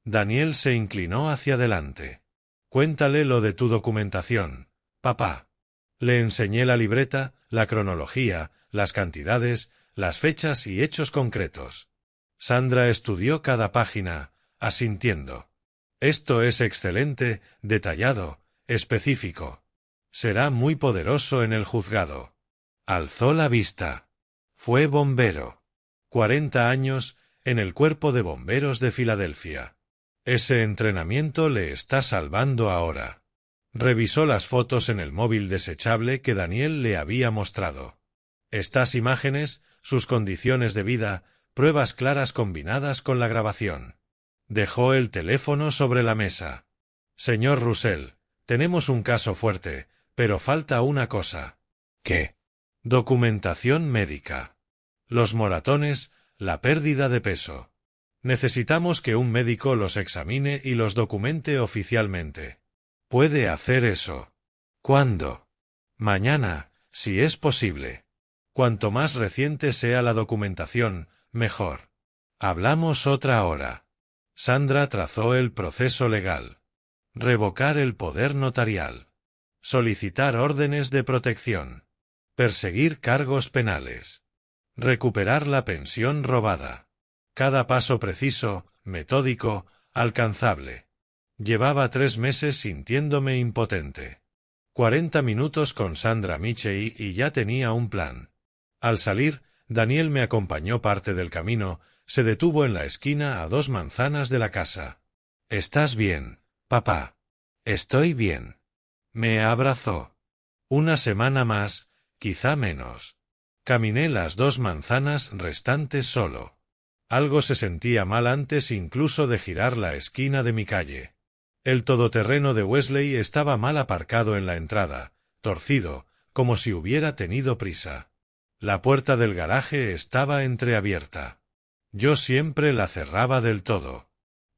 Daniel se inclinó hacia adelante. Cuéntale lo de tu documentación, papá. Le enseñé la libreta, la cronología, las cantidades, las fechas y hechos concretos. Sandra estudió cada página, asintiendo. Esto es excelente, detallado, específico. Será muy poderoso en el juzgado. Alzó la vista. Fue bombero. 40 años, en el Cuerpo de Bomberos de Filadelfia. Ese entrenamiento le está salvando ahora. Revisó las fotos en el móvil desechable que Daniel le había mostrado. Estas imágenes, sus condiciones de vida, pruebas claras combinadas con la grabación. Dejó el teléfono sobre la mesa. Señor Russell, tenemos un caso fuerte, pero falta una cosa. ¿Qué? Documentación médica. Los moratones, la pérdida de peso. Necesitamos que un médico los examine y los documente oficialmente. ¿Puede hacer eso? ¿Cuándo? Mañana, si es posible. Cuanto más reciente sea la documentación, mejor. Hablamos otra hora. Sandra trazó el proceso legal. Revocar el poder notarial. Solicitar órdenes de protección. Perseguir cargos penales. Recuperar la pensión robada. Cada paso preciso, metódico, alcanzable. Llevaba 3 meses sintiéndome impotente. 40 minutos con Sandra Michei y ya tenía un plan. Al salir, Daniel me acompañó parte del camino, se detuvo en la esquina a 2 manzanas de la casa. «¿Estás bien, papá?» «Estoy bien». Me abrazó. Una semana más, quizá menos. Caminé las 2 manzanas restantes solo. Algo se sentía mal antes incluso de girar la esquina de mi calle. El todoterreno de Wesley estaba mal aparcado en la entrada, torcido, como si hubiera tenido prisa. La puerta del garaje estaba entreabierta. Yo siempre la cerraba del todo.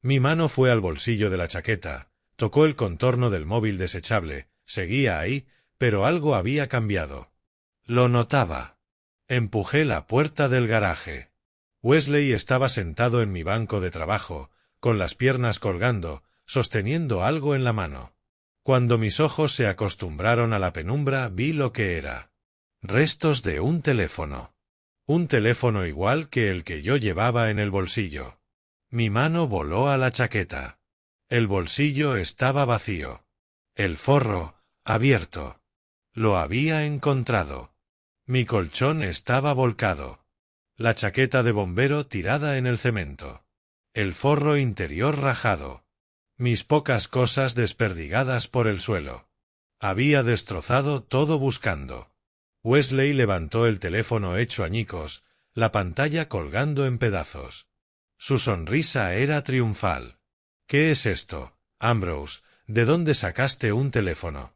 Mi mano fue al bolsillo de la chaqueta, tocó el contorno del móvil desechable, seguía ahí, pero algo había cambiado. Lo notaba. Empujé la puerta del garaje. Wesley estaba sentado en mi banco de trabajo, con las piernas colgando, sosteniendo algo en la mano. Cuando mis ojos se acostumbraron a la penumbra, vi lo que era. Restos de un teléfono. Un teléfono igual que el que yo llevaba en el bolsillo. Mi mano voló a la chaqueta. El bolsillo estaba vacío. El forro, abierto. Lo había encontrado. Mi colchón estaba volcado. La chaqueta de bombero tirada en el cemento. El forro interior rajado. Mis pocas cosas desperdigadas por el suelo. Había destrozado todo buscando. Wesley levantó el teléfono hecho añicos, la pantalla colgando en pedazos. Su sonrisa era triunfal. «¿Qué es esto, Ambrose? ¿De dónde sacaste un teléfono?»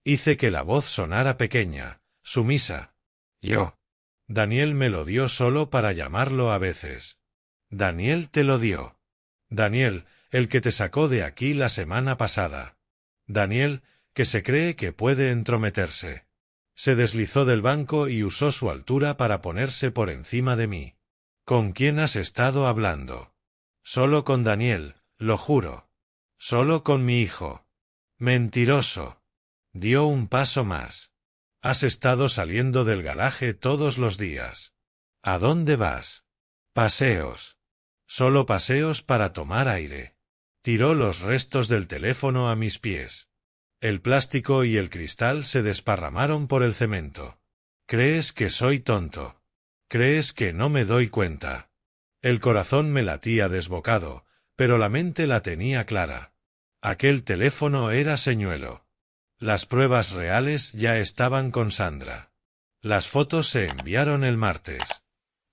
Hice que la voz sonara pequeña, sumisa. «Yo». Daniel me lo dio solo para llamarlo a veces. «Daniel te lo dio». Daniel, el que te sacó de aquí la semana pasada. Daniel, que se cree que puede entrometerse. Se deslizó del banco y usó su altura para ponerse por encima de mí. «¿Con quién has estado hablando?» «Solo con Daniel, lo juro. Solo con mi hijo». «Mentiroso». Dio un paso más. «Has estado saliendo del garaje todos los días». «¿A dónde vas?» «Paseos». «Solo paseos para tomar aire». Tiró los restos del teléfono a mis pies. El plástico y el cristal se desparramaron por el cemento. «¿Crees que soy tonto? ¿Crees que no me doy cuenta?» El corazón me latía desbocado, pero la mente la tenía clara. Aquel teléfono era señuelo. Las pruebas reales ya estaban con Sandra. Las fotos se enviaron el martes.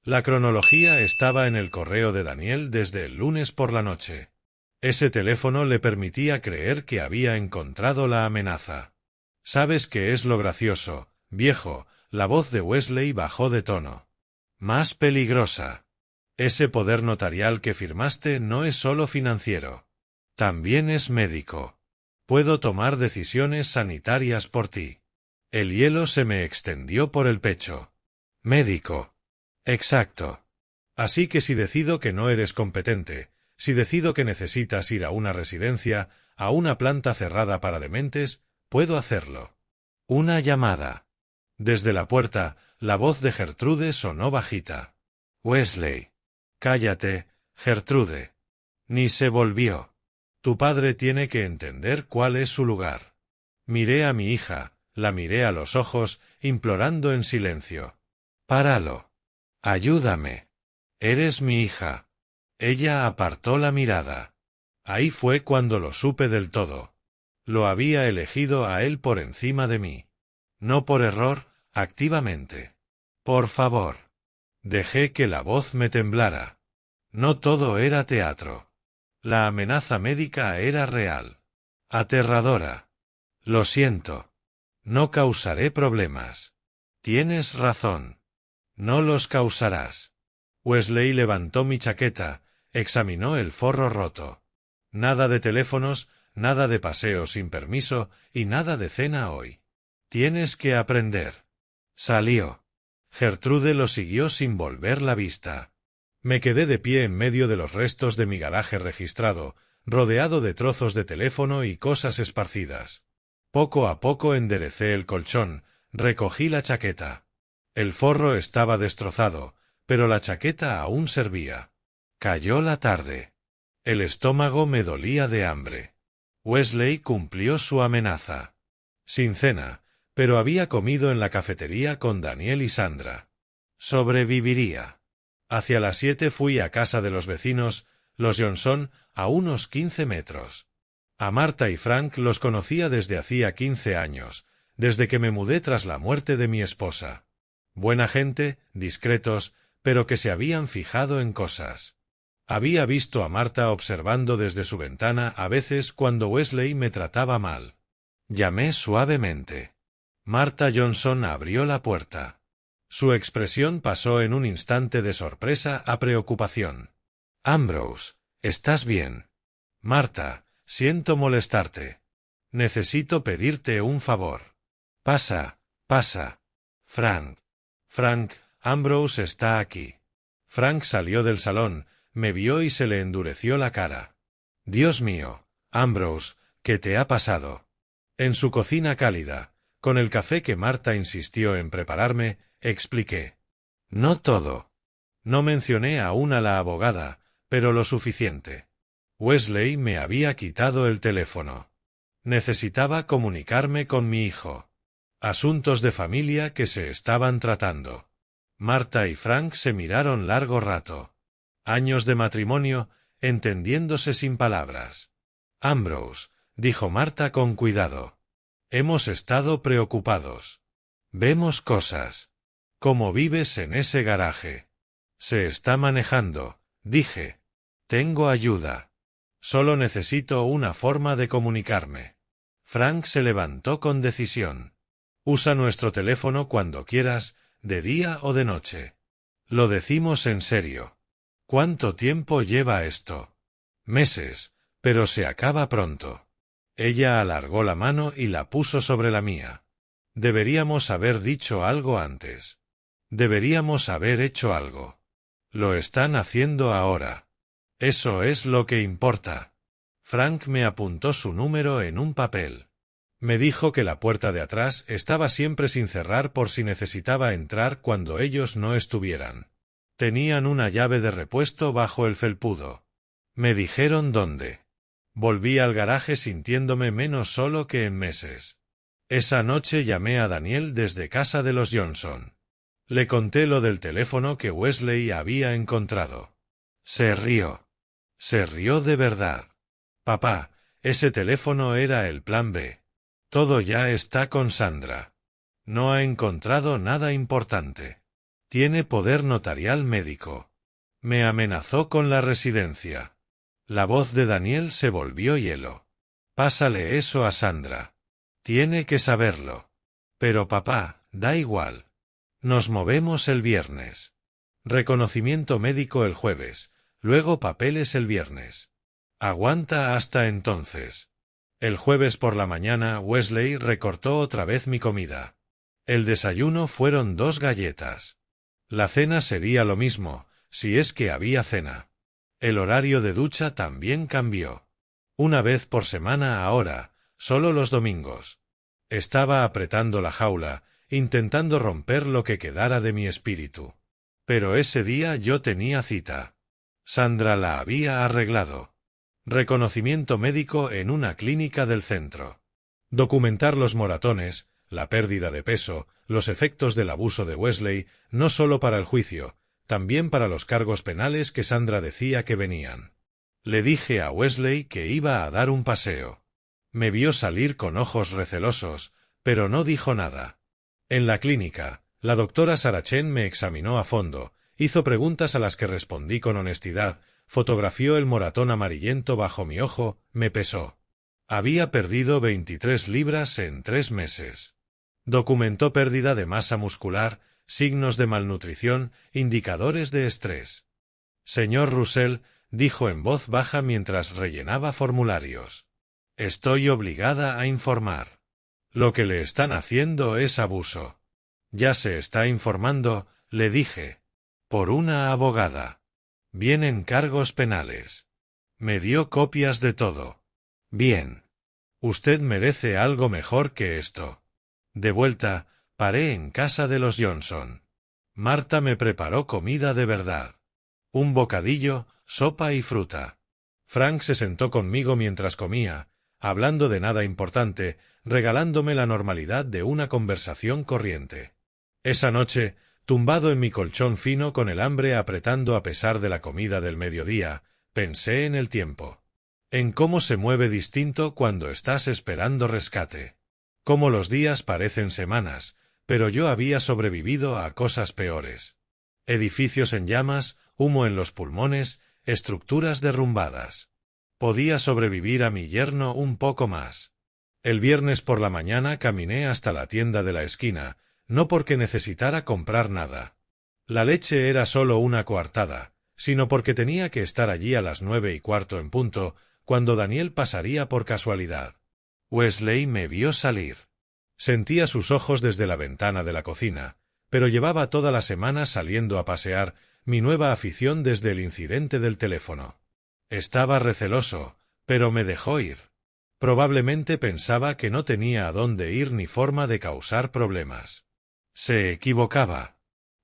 La cronología estaba en el correo de Daniel desde el lunes por la noche. Ese teléfono le permitía creer que había encontrado la amenaza. «¿Sabes qué es lo gracioso, viejo?» La voz de Wesley bajó de tono. «Más peligrosa. Ese poder notarial que firmaste no es solo financiero. También es médico. Puedo tomar decisiones sanitarias por ti». El hielo se me extendió por el pecho. «Médico». «Exacto. Así que si decido que no eres competente, Si decido que necesitas ir a una residencia, a una planta cerrada para dementes, puedo hacerlo. Una llamada. Desde la puerta, la voz de Gertrude sonó bajita. Wesley. Cállate, Gertrude. Ni se volvió. Tu padre tiene que entender cuál es su lugar. Miré a mi hija, la miré a los ojos, implorando en silencio. Páralo. Ayúdame. Eres mi hija. Ella apartó la mirada. Ahí fue cuando lo supe del todo. Lo había elegido a él por encima de mí. No por error, activamente. Por favor. Dejé que la voz me temblara. No todo era teatro. La amenaza médica era real. Aterradora. Lo siento. No causaré problemas. Tienes razón. No los causarás. Wesley levantó mi chaqueta, examinó el forro roto. Nada de teléfonos, nada de paseo sin permiso y nada de cena hoy. Tienes que aprender. Salió. Gertrude lo siguió sin volver la vista. Me quedé de pie en medio de los restos de mi garaje registrado, rodeado de trozos de teléfono y cosas esparcidas. Poco a poco enderecé el colchón, recogí la chaqueta. El forro estaba destrozado, pero la chaqueta aún servía. Cayó la tarde. El estómago me dolía de hambre. Wesley cumplió su amenaza. Sin cena, pero había comido en la cafetería con Daniel y Sandra. Sobreviviría. Hacia las 7 fui a casa de los vecinos, los Johnson, a unos 15 metros. A Marta y Frank los conocía desde hacía 15 años, desde que me mudé tras la muerte de mi esposa. Buena gente, discretos, pero que se habían fijado en cosas. Había visto a Marta observando desde su ventana a veces cuando Wesley me trataba mal. Llamé suavemente. Marta Johnson abrió la puerta. Su expresión pasó en un instante de sorpresa a preocupación. Ambrose, ¿estás bien? Marta, siento molestarte. Necesito pedirte un favor. Pasa, pasa. Frank. Frank, Ambrose está aquí. Frank salió del salón, me vio y se le endureció la cara. Dios mío, Ambrose, ¿qué te ha pasado? En su cocina cálida, con el café que Marta insistió en prepararme, expliqué. No todo. No mencioné aún a la abogada, pero lo suficiente. Wesley me había quitado el teléfono. Necesitaba comunicarme con mi hijo. Asuntos de familia que se estaban tratando. Marta y Frank se miraron largo rato. Años de matrimonio, entendiéndose sin palabras. Ambrose, dijo Marta con cuidado. Hemos estado preocupados. Vemos cosas. ¿Cómo vives en ese garaje? Se está manejando, dije. Tengo ayuda. Solo necesito una forma de comunicarme. Frank se levantó con decisión. Usa nuestro teléfono cuando quieras, de día o de noche. Lo decimos en serio. ¿Cuánto tiempo lleva esto? Meses, pero se acaba pronto. Ella alargó la mano y la puso sobre la mía. Deberíamos haber dicho algo antes. Deberíamos haber hecho algo. Lo están haciendo ahora. Eso es lo que importa. Frank me apuntó su número en un papel. Me dijo que la puerta de atrás estaba siempre sin cerrar por si necesitaba entrar cuando ellos no estuvieran. Tenían una llave de repuesto bajo el felpudo. Me dijeron dónde. Volví al garaje sintiéndome menos solo que en meses. Esa noche llamé a Daniel desde casa de los Johnson. Le conté lo del teléfono que Wesley había encontrado. Se rió. Se rió de verdad. Papá, ese teléfono era el plan B. Todo ya está con Sandra. No ha encontrado nada importante. Tiene poder notarial médico. Me amenazó con la residencia. La voz de Daniel se volvió hielo. Pásale eso a Sandra. Tiene que saberlo. Pero papá, da igual. Nos movemos el viernes. Reconocimiento médico el jueves, luego papeles el viernes. Aguanta hasta entonces. El jueves por la mañana Wesley recortó otra vez mi comida. El desayuno fueron 2 galletas. La cena sería lo mismo, si es que había cena. El horario de ducha también cambió. Una vez por semana ahora, solo los domingos. Estaba apretando la jaula, intentando romper lo que quedara de mi espíritu. Pero ese día yo tenía cita. Sandra la había arreglado. Reconocimiento médico en una clínica del centro. Documentar los moratones, la pérdida de peso, los efectos del abuso de Wesley, no solo para el juicio, también para los cargos penales que Sandra decía que venían. Le dije a Wesley que iba a dar un paseo. Me vio salir con ojos recelosos, pero no dijo nada. En la clínica, la doctora Sarachén me examinó a fondo, hizo preguntas a las que respondí con honestidad, fotografió el moratón amarillento bajo mi ojo, me pesó. Había perdido 23 libras en 3 meses. Documentó pérdida de masa muscular, signos de malnutrición, indicadores de estrés. Señor Russell, dijo en voz baja mientras rellenaba formularios. Estoy obligada a informar. Lo que le están haciendo es abuso. Ya se está informando, le dije. Por una abogada. Vienen cargos penales. Me dio copias de todo. Bien. Usted merece algo mejor que esto. De vuelta, paré en casa de los Johnson. Marta me preparó comida de verdad. Un bocadillo, sopa y fruta. Frank se sentó conmigo mientras comía, hablando de nada importante, regalándome la normalidad de una conversación corriente. Esa noche, tumbado en mi colchón fino con el hambre apretando a pesar de la comida del mediodía, pensé en el tiempo. En cómo se mueve distinto cuando estás esperando rescate. Cómo los días parecen semanas, pero yo había sobrevivido a cosas peores. Edificios en llamas, humo en los pulmones, estructuras derrumbadas. Podía sobrevivir a mi yerno un poco más. El viernes por la mañana caminé hasta la tienda de la esquina, no porque necesitara comprar nada. La leche era solo una coartada, sino porque tenía que estar allí a las 9:15 en punto, cuando Daniel pasaría por casualidad. Wesley me vio salir. Sentía sus ojos desde la ventana de la cocina, pero llevaba toda la semana saliendo a pasear, mi nueva afición desde el incidente del teléfono. Estaba receloso, pero me dejó ir. Probablemente pensaba que no tenía a dónde ir ni forma de causar problemas. Se equivocaba.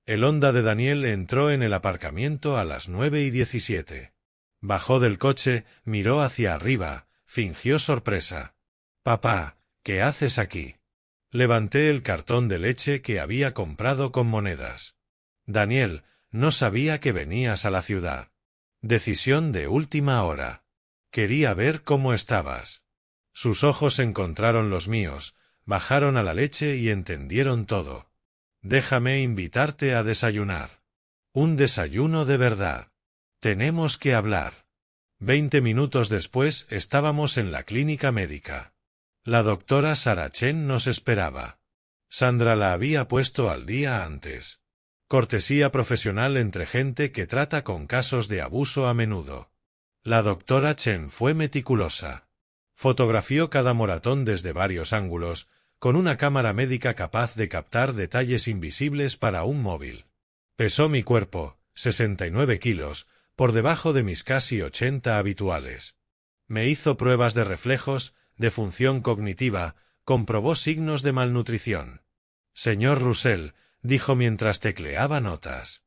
El Honda de Daniel entró en el aparcamiento a las 9:17. Bajó del coche, miró hacia arriba, fingió sorpresa. «Papá, ¿qué haces aquí?» Levanté el cartón de leche que había comprado con monedas. «Daniel, no sabía que venías a la ciudad. Decisión de última hora. Quería ver cómo estabas». Sus ojos encontraron los míos, bajaron a la leche y entendieron todo. «Déjame invitarte a desayunar. Un desayuno de verdad. Tenemos que hablar». 20 minutos después estábamos en la clínica médica. La doctora Sarachén nos esperaba. Sandra la había puesto al día antes. Cortesía profesional entre gente que trata con casos de abuso a menudo. La doctora Chen fue meticulosa. Fotografió cada moratón desde varios ángulos, con una cámara médica capaz de captar detalles invisibles para un móvil. Pesó mi cuerpo, 69 kilos, por debajo de mis casi 80 habituales. Me hizo pruebas de reflejos, de función cognitiva, comprobó signos de malnutrición. «Señor Russell», dijo mientras tecleaba notas.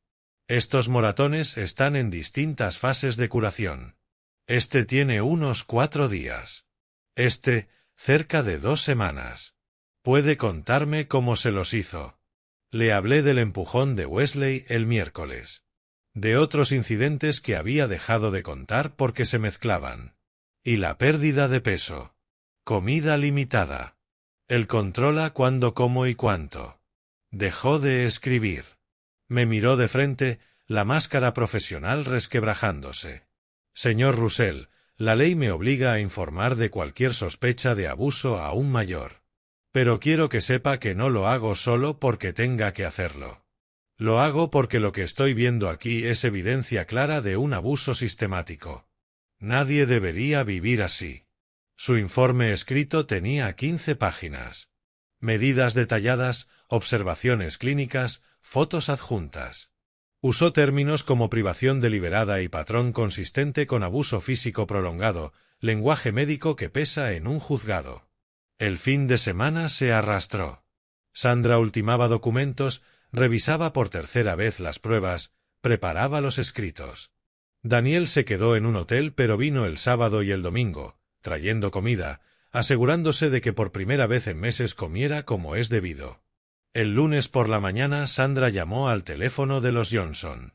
«Estos moratones están en distintas fases de curación. Este tiene unos 4 días. Este, cerca de 2 semanas. Puede contarme cómo se los hizo». Le hablé del empujón de Wesley el miércoles. De otros incidentes que había dejado de contar porque se mezclaban. Y la pérdida de peso. Comida limitada. El controla cuándo como y cuánto. Dejó de escribir. Me miró de frente, la máscara profesional resquebrajándose. «Señor Russell, la ley me obliga a informar de cualquier sospecha de abuso a un mayor. Pero quiero que sepa que no lo hago solo porque tenga que hacerlo. Lo hago porque lo que estoy viendo aquí es evidencia clara de un abuso sistemático. Nadie debería vivir así». Su informe escrito tenía 15 páginas. Medidas detalladas, observaciones clínicas, fotos adjuntas. Usó términos como privación deliberada y patrón consistente con abuso físico prolongado, lenguaje médico que pesa en un juzgado. El fin de semana se arrastró. Sandra ultimaba documentos, revisaba por tercera vez las pruebas, preparaba los escritos. Daniel se quedó en un hotel pero vino el sábado y el domingo, trayendo comida, asegurándose de que por primera vez en meses comiera como es debido. El lunes por la mañana Sandra llamó al teléfono de los Johnson.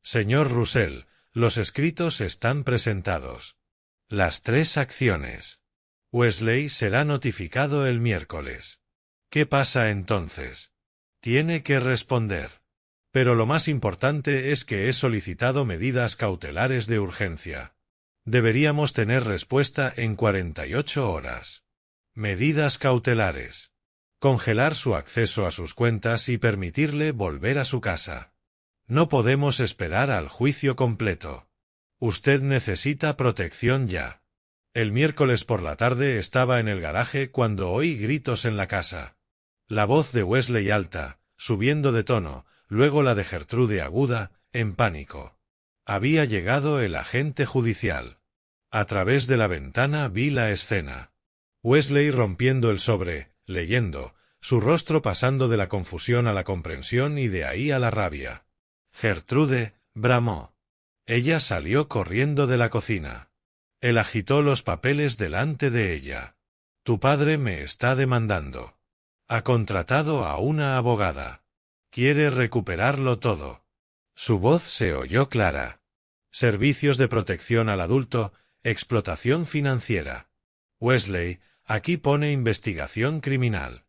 Señor Russell, los escritos están presentados. Las 3 acciones. Wesley será notificado el miércoles. ¿Qué pasa entonces? Tiene que responder. Pero lo más importante es que he solicitado medidas cautelares de urgencia. Deberíamos tener respuesta en 48 horas. Medidas cautelares. Congelar su acceso a sus cuentas y permitirle volver a su casa. No podemos esperar al juicio completo. Usted necesita protección ya. El miércoles por la tarde estaba en el garaje cuando oí gritos en la casa. La voz de Wesley alta, subiendo de tono, luego la de Gertrude aguda, en pánico. Había llegado el agente judicial. A través de la ventana vi la escena. Wesley rompiendo el sobre, leyendo, su rostro pasando de la confusión a la comprensión y de ahí a la rabia. Gertrude, bramó. Ella salió corriendo de la cocina. Él agitó los papeles delante de ella. Tu padre me está demandando. Ha contratado a una abogada. Quiere recuperarlo todo. Su voz se oyó clara. Servicios de protección al adulto, explotación financiera. Wesley, aquí pone investigación criminal.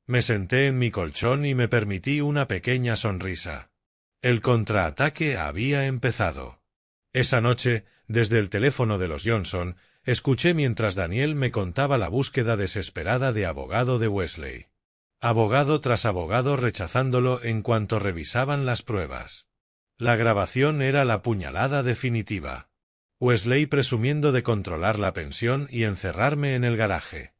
Me senté en mi colchón y me permití una pequeña sonrisa. El contraataque había empezado. Esa noche, desde el teléfono de los Johnson, escuché mientras Daniel me contaba la búsqueda desesperada de abogado de Wesley. Abogado tras abogado rechazándolo en cuanto revisaban las pruebas. La grabación era la puñalada definitiva. Wesley presumiendo de controlar la pensión y encerrarme en el garaje.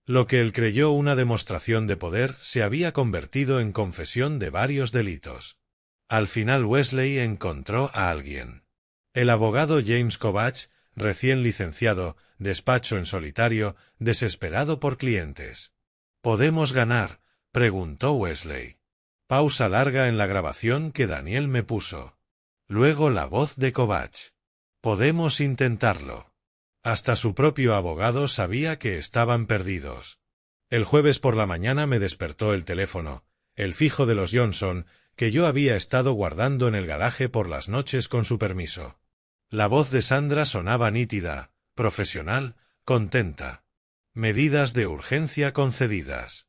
Lo que él creyó una demostración de poder se había convertido en confesión de varios delitos. Al final Wesley encontró a alguien. El abogado James Kovach, recién licenciado, despacho en solitario, desesperado por clientes. ¿Podemos ganar?, preguntó Wesley. Pausa larga en la grabación que Daniel me puso. Luego la voz de Kovach. Podemos intentarlo. Hasta su propio abogado sabía que estaban perdidos. El jueves por la mañana me despertó el teléfono, el fijo de los Johnson, que yo había estado guardando en el garaje por las noches con su permiso. La voz de Sandra sonaba nítida, profesional, contenta. Medidas de urgencia concedidas.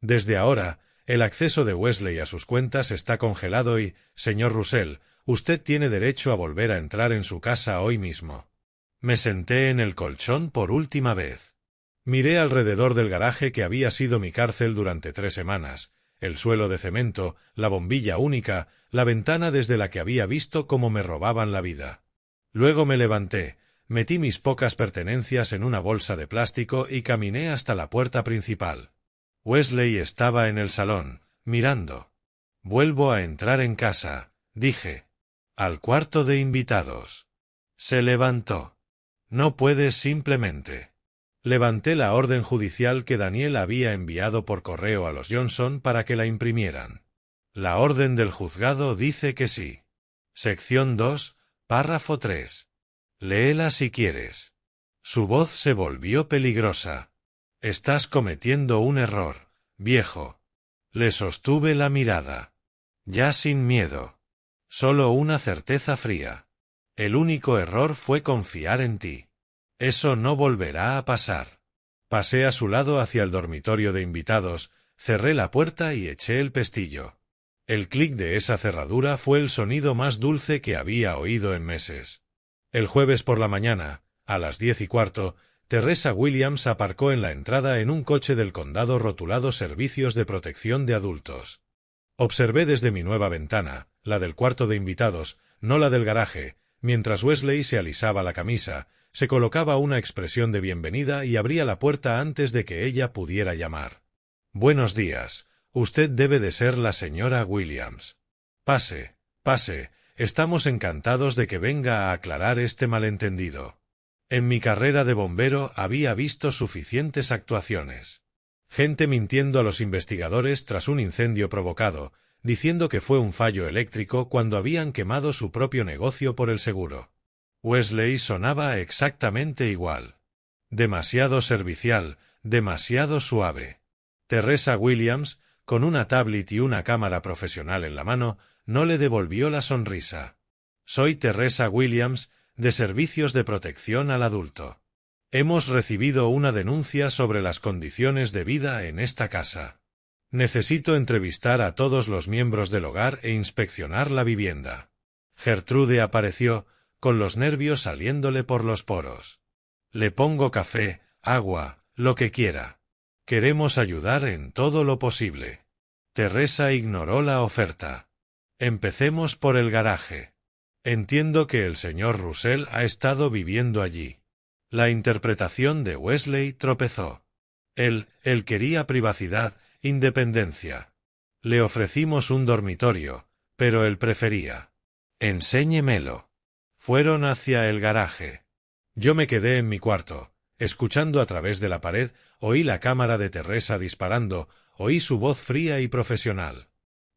Desde ahora, el acceso de Wesley a sus cuentas está congelado y, señor Russell, usted tiene derecho a volver a entrar en su casa hoy mismo. Me senté en el colchón por última vez. Miré alrededor del garaje que había sido mi cárcel durante 3 semanas, el suelo de cemento, la bombilla única, la ventana desde la que había visto cómo me robaban la vida. Luego me levanté, metí mis pocas pertenencias en una bolsa de plástico y caminé hasta la puerta principal. Wesley estaba en el salón, mirando. Vuelvo a entrar en casa, dije. Al cuarto de invitados. Se levantó. No puedes simplemente. Levanté la orden judicial que Daniel había enviado por correo a los Johnson para que la imprimieran. La orden del juzgado dice que sí. Sección 2, párrafo 3. Léela si quieres. Su voz se volvió peligrosa. Estás cometiendo un error, viejo. Le sostuve la mirada. Ya sin miedo. Solo una certeza fría. El único error fue confiar en ti. Eso no volverá a pasar. Pasé a su lado hacia el dormitorio de invitados, cerré la puerta y eché el pestillo. El clic de esa cerradura fue el sonido más dulce que había oído en meses. El jueves por la mañana, a las 10:15, Teresa Williams aparcó en la entrada en un coche del condado rotulado Servicios de Protección de Adultos. Observé desde mi nueva ventana, la del cuarto de invitados, no la del garaje, mientras Wesley se alisaba la camisa, se colocaba una expresión de bienvenida y abría la puerta antes de que ella pudiera llamar. Buenos días, usted debe de ser la señora Williams. Pase, pase, estamos encantados de que venga a aclarar este malentendido. En mi carrera de bombero había visto suficientes actuaciones. Gente mintiendo a los investigadores tras un incendio provocado, diciendo que fue un fallo eléctrico cuando habían quemado su propio negocio por el seguro. Wesley sonaba exactamente igual. Demasiado servicial, demasiado suave. Teresa Williams, con una tablet y una cámara profesional en la mano, no le devolvió la sonrisa. Soy Teresa Williams, de Servicios de Protección al Adulto. Hemos recibido una denuncia sobre las condiciones de vida en esta casa. Necesito entrevistar a todos los miembros del hogar e inspeccionar la vivienda. Gertrude apareció, con los nervios saliéndole por los poros. Le pongo café, agua, lo que quiera. Queremos ayudar en todo lo posible. Teresa ignoró la oferta. Empecemos por el garaje. Entiendo que el señor Russell ha estado viviendo allí. La interpretación de Wesley tropezó. Él quería privacidad, independencia. Le ofrecimos un dormitorio, pero él prefería. Enséñemelo. Fueron hacia el garaje. Yo me quedé en mi cuarto, escuchando a través de la pared, oí la cámara de Teresa disparando, oí su voz fría y profesional.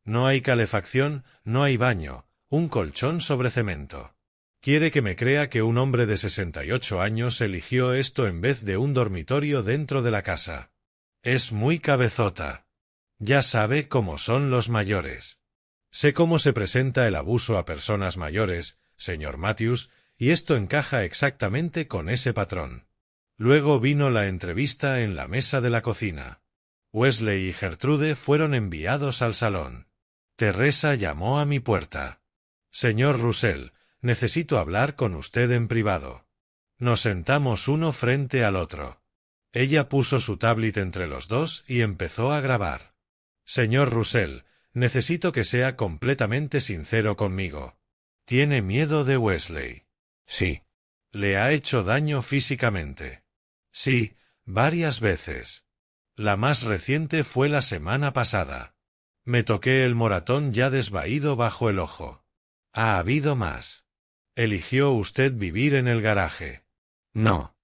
No hay calefacción, no hay baño, un colchón sobre cemento. Quiere que me crea que un hombre de 68 años eligió esto en vez de un dormitorio dentro de la casa. Es muy cabezota. Ya sabe cómo son los mayores. Sé cómo se presenta el abuso a personas mayores, señor Matthews, y esto encaja exactamente con ese patrón. Luego vino la entrevista en la mesa de la cocina. Wesley y Gertrude fueron enviados al salón. Teresa llamó a mi puerta. Señor Russell, necesito hablar con usted en privado. Nos sentamos uno frente al otro. Ella puso su tablet entre los dos y empezó a grabar. Señor Russell, necesito que sea completamente sincero conmigo. ¿Tiene miedo de Wesley? Sí. ¿Le ha hecho daño físicamente? Sí, varias veces. La más reciente fue la semana pasada. Me toqué el moratón ya desvaído bajo el ojo. ¿Ha habido más? ¿Eligió usted vivir en el garaje? No.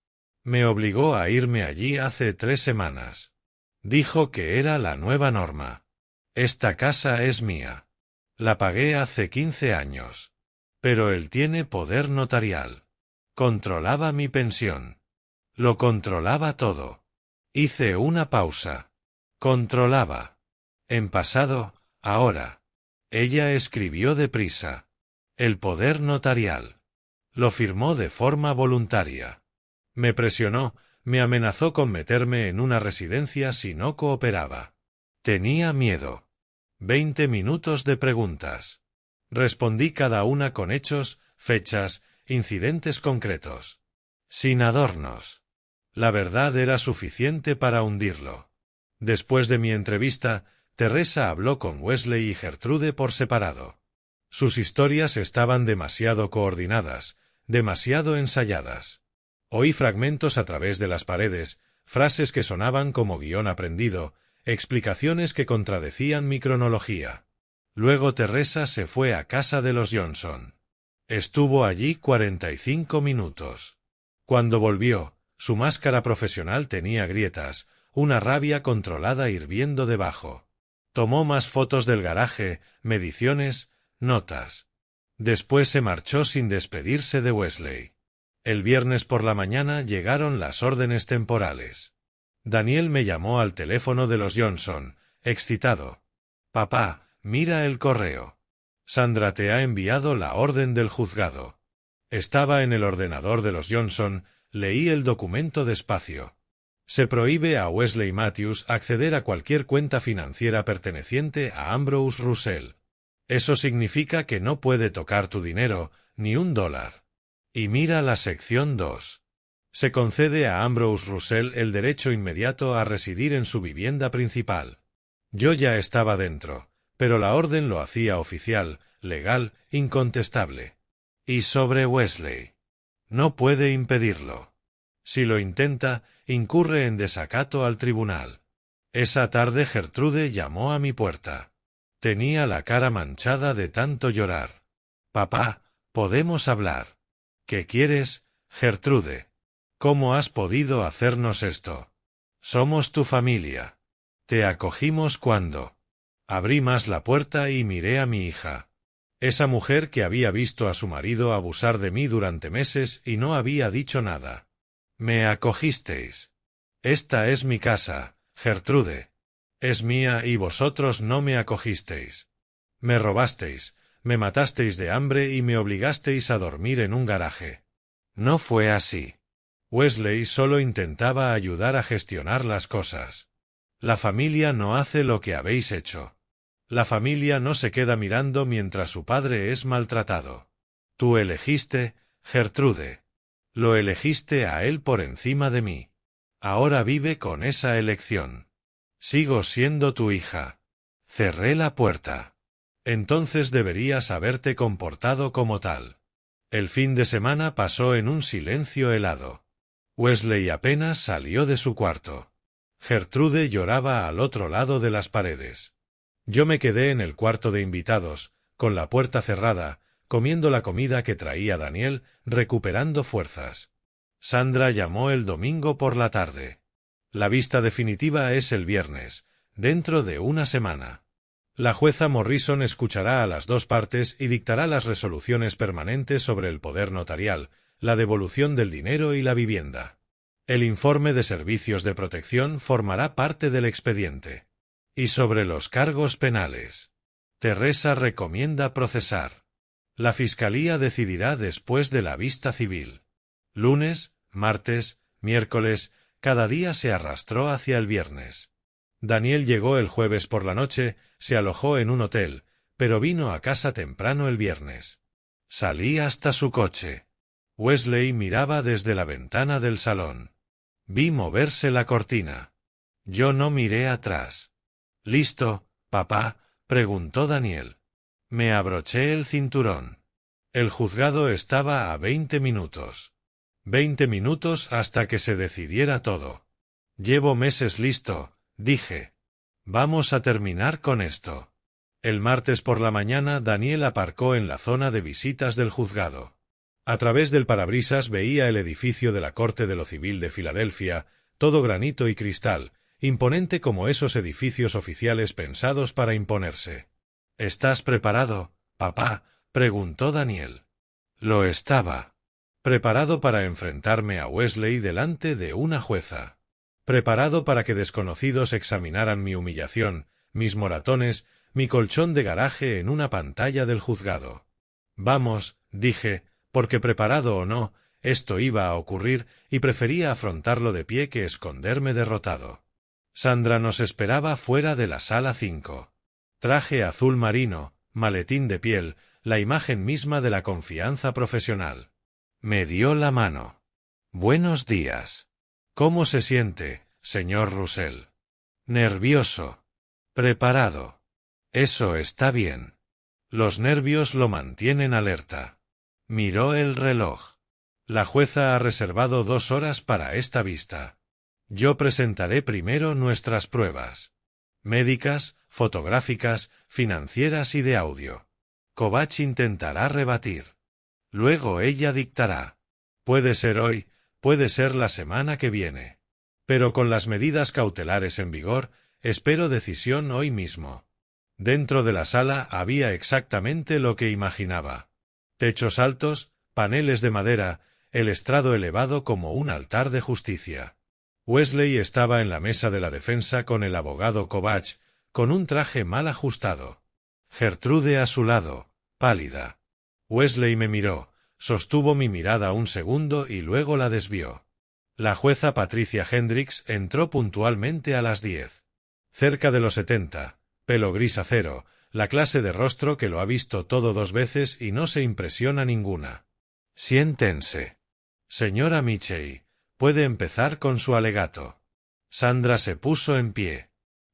Me obligó a irme allí hace 3 semanas. Dijo que era la nueva norma. Esta casa es mía. La pagué hace 15 años. Pero él tiene poder notarial. Controlaba mi pensión. Lo controlaba todo. Hice una pausa. Controlaba. En pasado, ahora. Ella escribió deprisa. El poder notarial. Lo firmó de forma voluntaria. Me presionó, me amenazó con meterme en una residencia si no cooperaba. Tenía miedo. 20 minutos de preguntas. Respondí cada una con hechos, fechas, incidentes concretos. Sin adornos. La verdad era suficiente para hundirlo. Después de mi entrevista, Teresa habló con Wesley y Gertrude por separado. Sus historias estaban demasiado coordinadas, demasiado ensayadas. Oí fragmentos a través de las paredes, frases que sonaban como guión aprendido, explicaciones que contradecían mi cronología. Luego Teresa se fue a casa de los Johnson. Estuvo allí 45 minutos. Cuando volvió, su máscara profesional tenía grietas, una rabia controlada hirviendo debajo. Tomó más fotos del garaje, mediciones, notas. Después se marchó sin despedirse de Wesley. El viernes por la mañana llegaron las órdenes temporales. Daniel me llamó al teléfono de los Johnson, excitado. «Papá, mira el correo. Sandra te ha enviado la orden del juzgado». Estaba en el ordenador de los Johnson, leí el documento despacio. Se prohíbe a Wesley Matthews acceder a cualquier cuenta financiera perteneciente a Ambrose Russell. Eso significa que no puede tocar tu dinero, ni $1. Y mira la sección 2. Se concede a Ambrose Russell el derecho inmediato a residir en su vivienda principal. Yo ya estaba dentro, pero la orden lo hacía oficial, legal, incontestable. Y sobre Wesley. No puede impedirlo. Si lo intenta, incurre en desacato al tribunal. Esa tarde Gertrude llamó a mi puerta. Tenía la cara manchada de tanto llorar. Papá, podemos hablar. ¿Qué quieres, Gertrude? ¿Cómo has podido hacernos esto? Somos tu familia. Te acogimos cuando... Abrí más la puerta y miré a mi hija. Esa mujer que había visto a su marido abusar de mí durante meses y no había dicho nada. Me acogisteis. Esta es mi casa, Gertrude. Es mía y vosotros no me acogisteis. Me robasteis, me matasteis de hambre y me obligasteis a dormir en un garaje. No fue así. Wesley solo intentaba ayudar a gestionar las cosas. La familia no hace lo que habéis hecho. La familia no se queda mirando mientras su padre es maltratado. Tú elegiste, Gertrude. Lo elegiste a él por encima de mí. Ahora vive con esa elección. Sigo siendo tu hija. Cerré la puerta. Entonces deberías haberte comportado como tal. El fin de semana pasó en un silencio helado. Wesley apenas salió de su cuarto. Gertrude lloraba al otro lado de las paredes. Yo me quedé en el cuarto de invitados, con la puerta cerrada, comiendo la comida que traía Daniel, recuperando fuerzas. Sandra llamó el domingo por la tarde. La vista definitiva es el viernes, dentro de una semana. La jueza Morrison escuchará a las dos partes y dictará las resoluciones permanentes sobre el poder notarial, la devolución del dinero y la vivienda. El informe de servicios de protección formará parte del expediente. Y sobre los cargos penales. Teresa recomienda procesar. La Fiscalía decidirá después de la vista civil. Lunes, martes, miércoles, cada día se arrastró hacia el viernes. Daniel llegó el jueves por la noche, se alojó en un hotel, pero vino a casa temprano el viernes. Salí hasta su coche. Wesley miraba desde la ventana del salón. Vi moverse la cortina. Yo no miré atrás. —¿Listo, papá? —preguntó Daniel. Me abroché el cinturón. El juzgado estaba a 20 minutos. 20 minutos hasta que se decidiera todo. Llevo meses listo, dije. Vamos a terminar con esto. El martes por la mañana Daniel aparcó en la zona de visitas del juzgado. A través del parabrisas veía el edificio de la Corte de lo Civil de Filadelfia, todo granito y cristal, imponente como esos edificios oficiales pensados para imponerse. —¿Estás preparado, papá? —preguntó Daniel. Lo estaba. Preparado para enfrentarme a Wesley delante de una jueza. Preparado para que desconocidos examinaran mi humillación, mis moratones, mi colchón de garaje en una pantalla del juzgado. Vamos, dije, porque preparado o no, esto iba a ocurrir y prefería afrontarlo de pie que esconderme derrotado. Sandra nos esperaba fuera de la sala 5. Traje azul marino, maletín de piel, la imagen misma de la confianza profesional. Me dio la mano. Buenos días. ¿Cómo se siente, señor Russell? Nervioso. Preparado. Eso está bien. Los nervios lo mantienen alerta. Miró el reloj. La jueza ha reservado 2 horas para esta vista. Yo presentaré primero nuestras pruebas. Médicas, fotográficas, financieras y de audio. Kovach intentará rebatir. Luego ella dictará. Puede ser hoy, puede ser la semana que viene. Pero con las medidas cautelares en vigor, espero decisión hoy mismo. Dentro de la sala había exactamente lo que imaginaba. Techos altos, paneles de madera, el estrado elevado como un altar de justicia. Wesley estaba en la mesa de la defensa con el abogado Kovach, con un traje mal ajustado. Gertrude a su lado, pálida. Wesley me miró, sostuvo mi mirada un segundo y luego la desvió. La jueza Patricia Hendricks entró puntualmente a las 10. Cerca de los 70, pelo gris acero, la clase de rostro que lo ha visto todo 2 veces y no se impresiona ninguna. Siéntense. Señora Michey, puede empezar con su alegato. Sandra se puso en pie.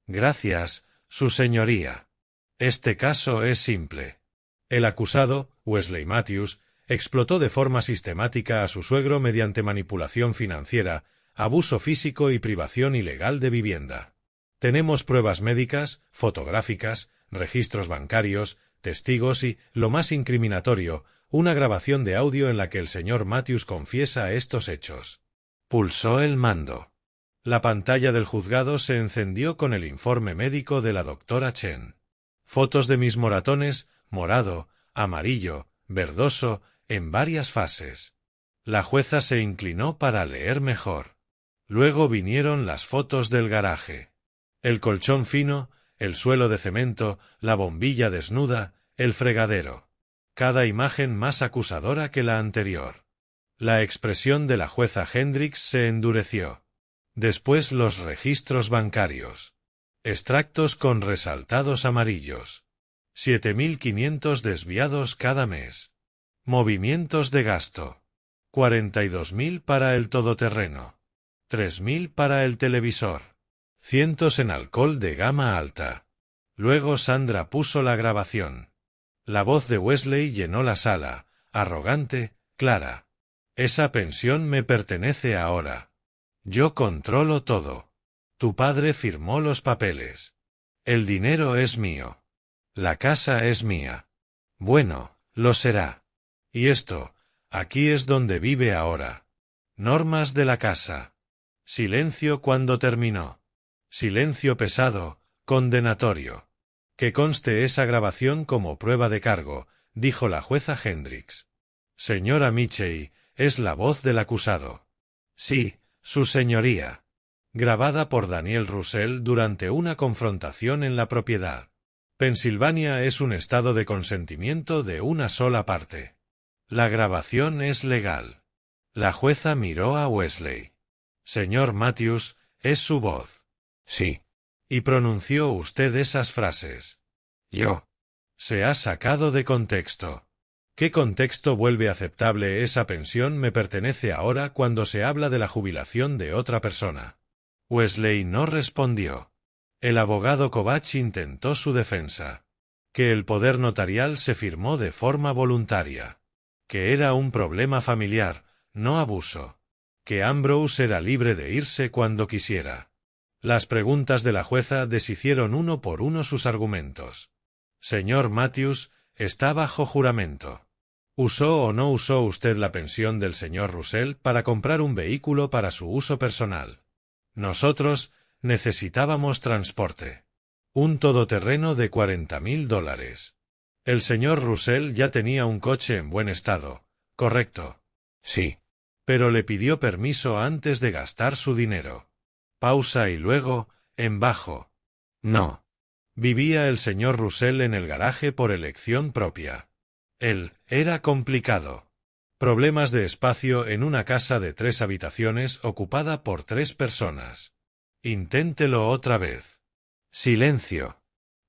Gracias, su señoría. Este caso es simple. El acusado, Wesley Matthews, explotó de forma sistemática a su suegro mediante manipulación financiera, abuso físico y privación ilegal de vivienda. Tenemos pruebas médicas, fotográficas, registros bancarios, testigos y, lo más incriminatorio, una grabación de audio en la que el señor Matthews confiesa estos hechos. Pulsó el mando. La pantalla del juzgado se encendió con el informe médico de la doctora Chen. Fotos de mis moratones, morado, amarillo, verdoso, en varias fases. La jueza se inclinó para leer mejor. Luego vinieron las fotos del garaje. El colchón fino, el suelo de cemento, la bombilla desnuda, el fregadero. Cada imagen más acusadora que la anterior. La expresión de la jueza Hendricks se endureció. Después los registros bancarios. Extractos con resaltados amarillos. 7.500 desviados cada mes. Movimientos de gasto. 42.000 para el todoterreno. 3.000 para el televisor. Cientos en alcohol de gama alta. Luego Sandra puso la grabación. La voz de Wesley llenó la sala, arrogante, clara. Esa pensión me pertenece ahora. Yo controlo todo. Tu padre firmó los papeles. El dinero es mío. La casa es mía. Bueno, lo será. Y esto, aquí es donde vive ahora. Normas de la casa. Silencio cuando terminó. Silencio pesado, condenatorio. Que conste esa grabación como prueba de cargo, dijo la jueza Hendricks. Señora Mitchell, es la voz del acusado. Sí, su señoría. Grabada por Daniel Russell durante una confrontación en la propiedad. Pensilvania es un estado de consentimiento de una sola parte. La grabación es legal. La jueza miró a Wesley. Señor Matthews, es su voz. Sí. Y pronunció usted esas frases. Yo. Se ha sacado de contexto. ¿Qué contexto vuelve aceptable esa pensión me pertenece ahora cuando se habla de la jubilación de otra persona? Wesley no respondió. El abogado Kovach intentó su defensa. Que el poder notarial se firmó de forma voluntaria. Que era un problema familiar, no abuso. Que Ambrose era libre de irse cuando quisiera. Las preguntas de la jueza deshicieron uno por uno sus argumentos. Señor Matthews, está bajo juramento. ¿Usó o no usó usted la pensión del señor Russell para comprar un vehículo para su uso personal? Nosotros necesitábamos transporte. Un todoterreno de $40.000. El señor Russell ya tenía un coche en buen estado, ¿correcto? Sí. Pero le pidió permiso antes de gastar su dinero. Pausa y luego, en bajo. No. Vivía el señor Russell en el garaje por elección propia. Él era complicado. Problemas de espacio en una casa de 3 habitaciones ocupada por 3 personas. Inténtelo otra vez. Silencio.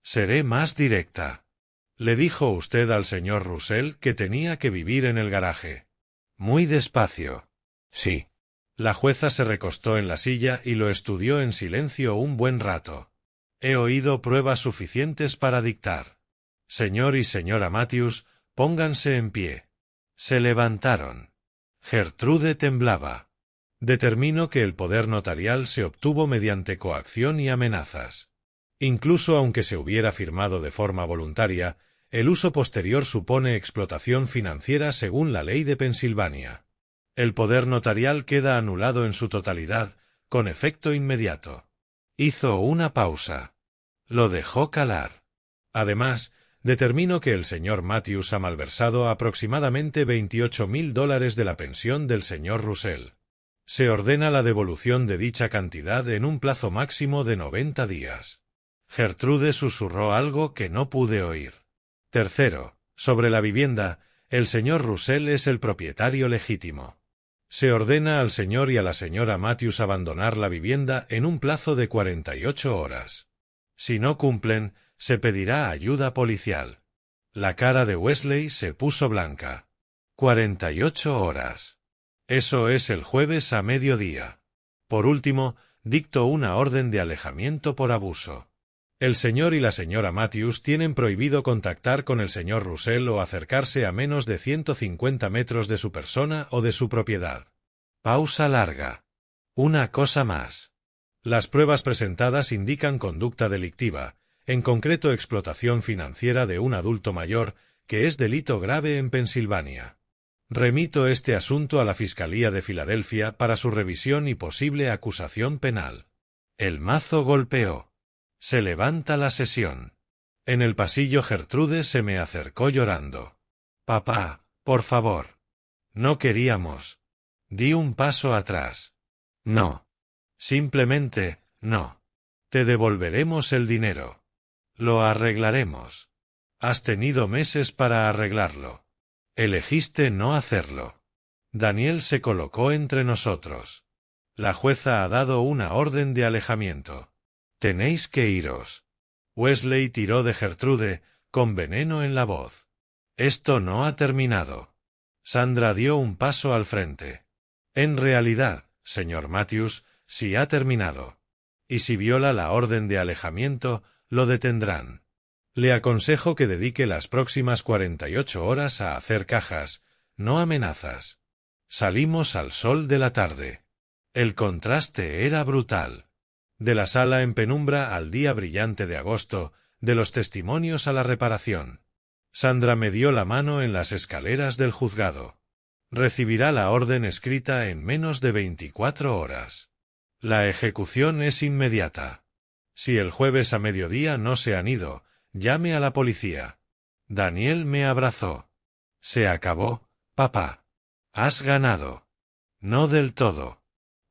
Seré más directa. Le dijo usted al señor Russell que tenía que vivir en el garaje. Muy despacio. Sí. La jueza se recostó en la silla y lo estudió en silencio un buen rato. He oído pruebas suficientes para dictar. Señor y señora Matthews, pónganse en pie. Se levantaron. Gertrude temblaba. Determinó que el poder notarial se obtuvo mediante coacción y amenazas. Incluso aunque se hubiera firmado de forma voluntaria, el uso posterior supone explotación financiera según la ley de Pensilvania. El poder notarial queda anulado en su totalidad, con efecto inmediato. Hizo una pausa. Lo dejó calar. Además, determinó que el señor Matthews ha malversado aproximadamente $28.000 de la pensión del señor Russell. Se ordena la devolución de dicha cantidad en un plazo máximo de 90 días. Gertrude susurró algo que no pude oír. Tercero, sobre la vivienda, el señor Russell es el propietario legítimo. Se ordena al señor y a la señora Matthews abandonar la vivienda en un plazo de 48 horas. Si no cumplen, se pedirá ayuda policial. La cara de Wesley se puso blanca. 48 horas. Eso es el jueves a mediodía. Por último, dictó una orden de alejamiento por abuso. El señor y la señora Matthews tienen prohibido contactar con el señor Russell o acercarse a menos de 150 metros de su persona o de su propiedad. Pausa larga. Una cosa más. Las pruebas presentadas indican conducta delictiva, en concreto explotación financiera de un adulto mayor, que es delito grave en Pensilvania. Remito este asunto a la Fiscalía de Filadelfia para su revisión y posible acusación penal. El mazo golpeó. Se levanta la sesión. En el pasillo Gertrude se me acercó llorando. Papá, por favor. No queríamos. Di un paso atrás. No. Simplemente, no. Te devolveremos el dinero. Lo arreglaremos. Has tenido meses para arreglarlo. Elegiste no hacerlo. Daniel se colocó entre nosotros. La jueza ha dado una orden de alejamiento. Tenéis que iros. Wesley tiró de Gertrude, con veneno en la voz. Esto no ha terminado. Sandra dio un paso al frente. En realidad, señor Matthews, sí ha terminado. Y si viola la orden de alejamiento, lo detendrán. Le aconsejo que dedique las próximas 48 horas a hacer cajas, no amenazas. Salimos al sol de la tarde. El contraste era brutal. De la sala en penumbra al día brillante de agosto, de los testimonios a la reparación. Sandra me dio la mano en las escaleras del juzgado. Recibirá la orden escrita en menos de 24 horas. La ejecución es inmediata. Si el jueves a mediodía no se han ido, llame a la policía. Daniel me abrazó. Se acabó, papá. Has ganado. No del todo.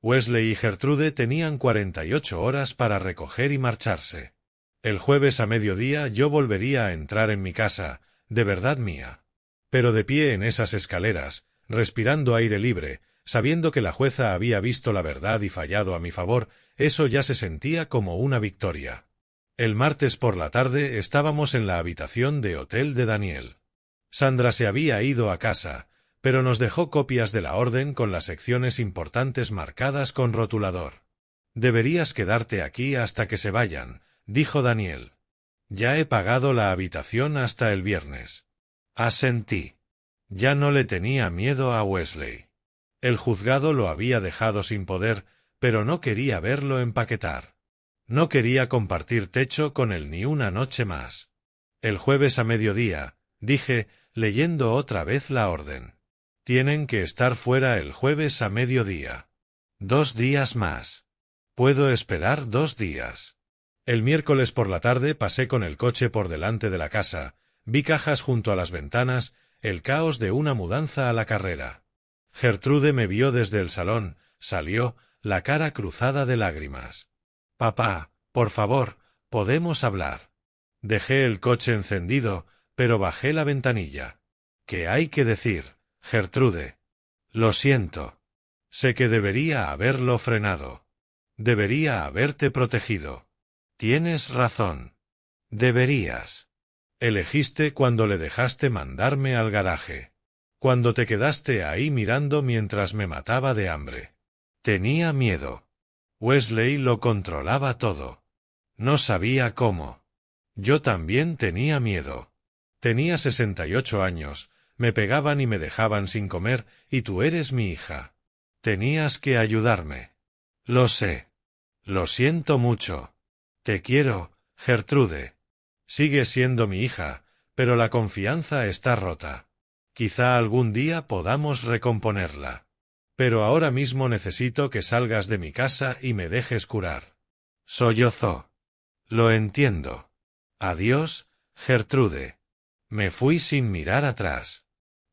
Wesley y Gertrude tenían 48 horas para recoger y marcharse. El jueves a mediodía yo volvería a entrar en mi casa, de verdad mía. Pero de pie en esas escaleras, respirando aire libre, sabiendo que la jueza había visto la verdad y fallado a mi favor, eso ya se sentía como una victoria. El martes por la tarde estábamos en la habitación de hotel de Daniel. Sandra se había ido a casa, pero nos dejó copias de la orden con las secciones importantes marcadas con rotulador. Deberías quedarte aquí hasta que se vayan, dijo Daniel. Ya he pagado la habitación hasta el viernes. Asentí. Ya no le tenía miedo a Wesley. El juzgado lo había dejado sin poder, pero no quería verlo empaquetar. No quería compartir techo con él ni una noche más. El jueves a mediodía, dije, leyendo otra vez la orden. Tienen que estar fuera el jueves a mediodía. 2 días más. Puedo esperar 2 días. El miércoles por la tarde pasé con el coche por delante de la casa, vi cajas junto a las ventanas, el caos de una mudanza a la carrera. Gertrude me vio desde el salón, salió, la cara cruzada de lágrimas. Papá, por favor, podemos hablar. Dejé el coche encendido, pero bajé la ventanilla. ¿Qué hay que decir, Gertrude? Lo siento. Sé que debería haberlo frenado. Debería haberte protegido. Tienes razón. Deberías. Elegiste cuando le dejaste mandarme al garaje. Cuando te quedaste ahí mirando mientras me mataba de hambre. Tenía miedo. Wesley lo controlaba todo. No sabía cómo. Yo también tenía miedo. Tenía 68 años, me pegaban y me dejaban sin comer, y tú eres mi hija. Tenías que ayudarme. Lo sé. Lo siento mucho. Te quiero, Gertrude. Sigue siendo mi hija, pero la confianza está rota. Quizá algún día podamos recomponerla. Pero ahora mismo necesito que salgas de mi casa y me dejes curar. Sollozó. Lo entiendo. Adiós, Gertrude. Me fui sin mirar atrás.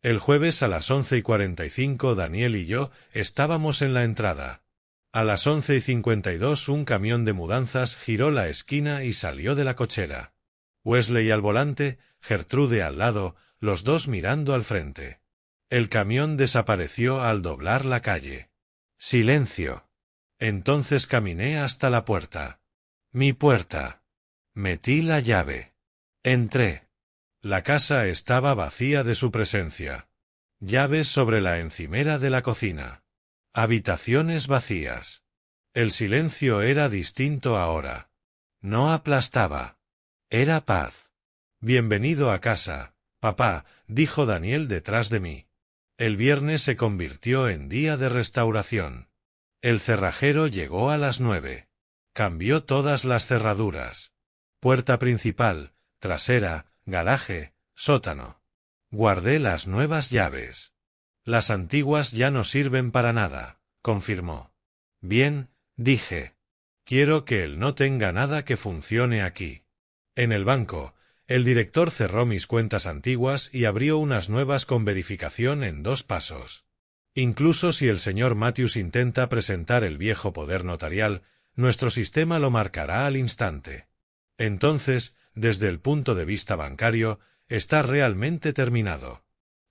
El jueves a las 11:45 Daniel y yo estábamos en la entrada. A las 11:52 un camión de mudanzas giró la esquina y salió de la cochera. Wesley al volante, Gertrude al lado, los dos mirando al frente. El camión desapareció al doblar la calle. Silencio. Entonces caminé hasta la puerta. Mi puerta. Metí la llave. Entré. La casa estaba vacía de su presencia. Llaves sobre la encimera de la cocina. Habitaciones vacías. El silencio era distinto ahora. No aplastaba. Era paz. Bienvenido a casa, papá, dijo Daniel detrás de mí. El viernes se convirtió en día de restauración. El cerrajero llegó a las 9. Cambió todas las cerraduras. puerta principal, trasera, garaje, sótano. Guardé las nuevas llaves. Las antiguas ya no sirven para nada, confirmó. Bien, dije. Quiero que él no tenga nada que funcione aquí. En el banco, el director cerró mis cuentas antiguas y abrió unas nuevas con verificación en 2 pasos. Incluso si el señor Matthews intenta presentar el viejo poder notarial, nuestro sistema lo marcará al instante. Entonces, desde el punto de vista bancario, está realmente terminado.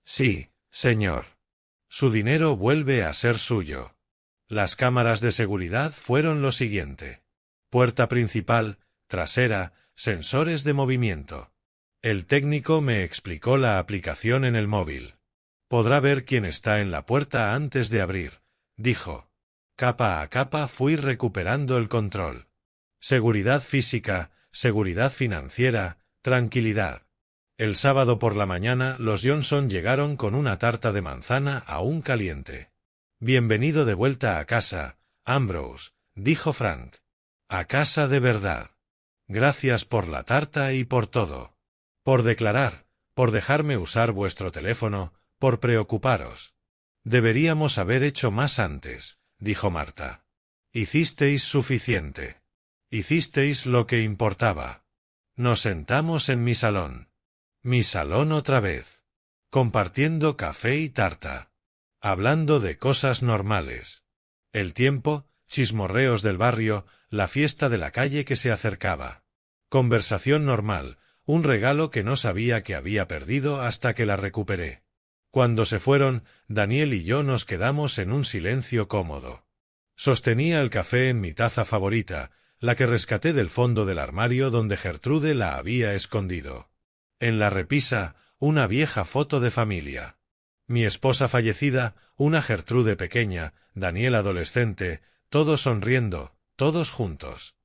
Sí, señor. Su dinero vuelve a ser suyo. Las cámaras de seguridad fueron lo siguiente. Puerta principal, trasera, sensores de movimiento. El técnico me explicó la aplicación en el móvil. Podrá ver quién está en la puerta antes de abrir, dijo. Capa a capa fui recuperando el control. Seguridad física, seguridad financiera, tranquilidad. El sábado por la mañana los Johnson llegaron con una tarta de manzana aún caliente. Bienvenido de vuelta a casa, Ambrose, dijo Frank. A casa de verdad. Gracias por la tarta y por todo. Por declarar, por dejarme usar vuestro teléfono, por preocuparos. Deberíamos haber hecho más antes, dijo Marta. Hicisteis suficiente. Hicisteis lo que importaba. Nos sentamos en mi salón. Mi salón otra vez. Compartiendo café y tarta. Hablando de cosas normales. El tiempo, chismorreos del barrio, la fiesta de la calle que se acercaba. Conversación normal, un regalo que no sabía que había perdido hasta que la recuperé. Cuando se fueron, Daniel y yo nos quedamos en un silencio cómodo. Sostenía el café en mi taza favorita, la que rescaté del fondo del armario donde Gertrude la había escondido. En la repisa, una vieja foto de familia. Mi esposa fallecida, una Gertrude pequeña, Daniel adolescente, todos sonriendo, todos juntos.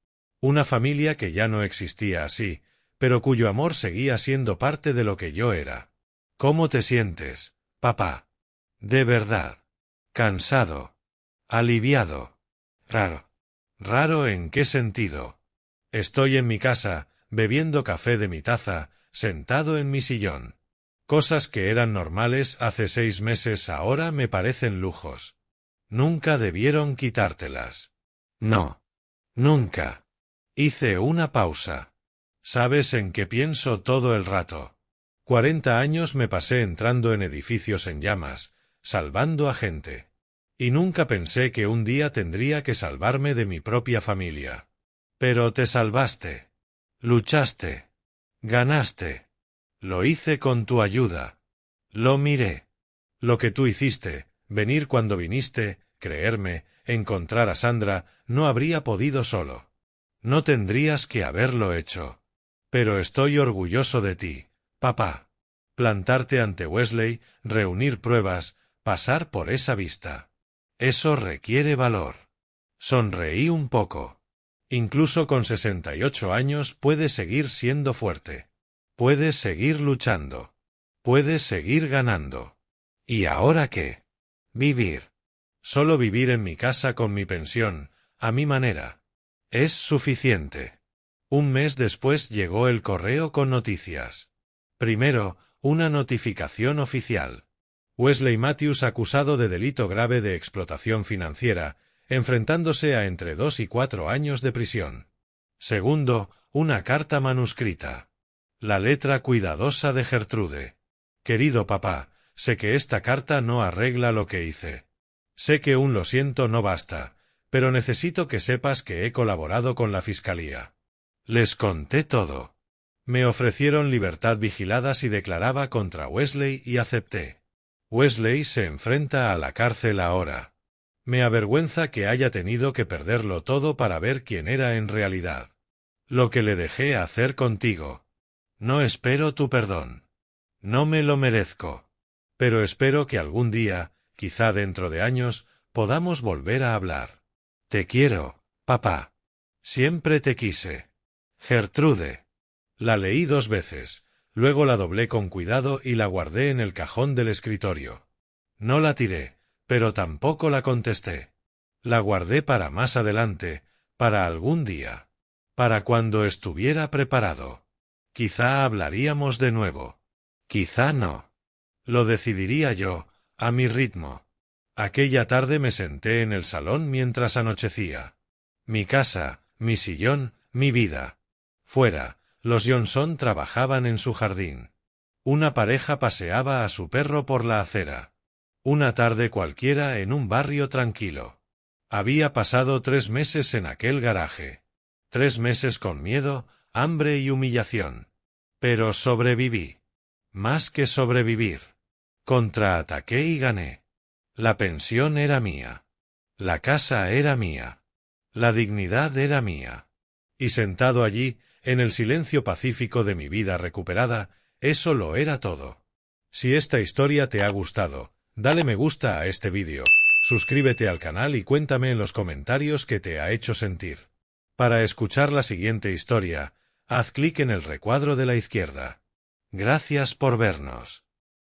Una familia que ya no existía así, pero cuyo amor seguía siendo parte de lo que yo era. ¿Cómo te sientes, papá? De verdad. Cansado. Aliviado. Raro. ¿Raro en qué sentido? Estoy en mi casa, bebiendo café de mi taza, sentado en mi sillón. Cosas que eran normales hace 6 meses ahora me parecen lujos. Nunca debieron quitártelas. No. Nunca. Hice una pausa. ¿Sabes en qué pienso todo el rato? 40 años me pasé entrando en edificios en llamas, salvando a gente. Y nunca pensé que un día tendría que salvarme de mi propia familia. Pero te salvaste. Luchaste. Ganaste. Lo hice con tu ayuda. Lo miré. Lo que tú hiciste, venir cuando viniste, creerme, encontrar a Sandra, no habría podido solo. No tendrías que haberlo hecho. Pero estoy orgulloso de ti, papá. Plantarte ante Wesley, reunir pruebas, pasar por esa vista. Eso requiere valor. Sonreí un poco. Incluso con 68 años puedes seguir siendo fuerte. Puedes seguir luchando. Puedes seguir ganando. ¿Y ahora qué? Vivir. Solo vivir en mi casa con mi pensión, a mi manera. Es suficiente. Un mes después llegó el correo con noticias. Primero, una notificación oficial. Wesley Matthews acusado de delito grave de explotación financiera, enfrentándose a entre 2 y 4 años de prisión. Segundo, una carta manuscrita. La letra cuidadosa de Gertrude. Querido papá, sé que esta carta no arregla lo que hice. Sé que un lo siento no basta, pero necesito que sepas que he colaborado con la fiscalía. Les conté todo. Me ofrecieron libertad vigilada si declaraba contra Wesley y acepté. Wesley se enfrenta a la cárcel ahora. Me avergüenza que haya tenido que perderlo todo para ver quién era en realidad. Lo que le dejé hacer contigo. No espero tu perdón. No me lo merezco. Pero espero que algún día, quizá dentro de años, podamos volver a hablar. Te quiero, papá. Siempre te quise. Gertrude. La leí 2 veces, luego la doblé con cuidado y la guardé en el cajón del escritorio. No la tiré, pero tampoco la contesté. La guardé para más adelante, para algún día. Para cuando estuviera preparado. Quizá hablaríamos de nuevo. Quizá no. Lo decidiría yo, a mi ritmo. Aquella tarde me senté en el salón mientras anochecía. Mi casa, mi sillón, mi vida. Fuera, los Johnson trabajaban en su jardín. Una pareja paseaba a su perro por la acera. Una tarde cualquiera en un barrio tranquilo. Había pasado 3 meses en aquel garaje. 3 meses con miedo, hambre y humillación. Pero sobreviví. Más que sobrevivir. Contraataqué y gané. La pensión era mía. La casa era mía. La dignidad era mía. Y sentado allí, en el silencio pacífico de mi vida recuperada, eso lo era todo. Si esta historia te ha gustado, dale me gusta a este vídeo, suscríbete al canal y cuéntame en los comentarios qué te ha hecho sentir. Para escuchar la siguiente historia, haz clic en el recuadro de la izquierda. Gracias por vernos.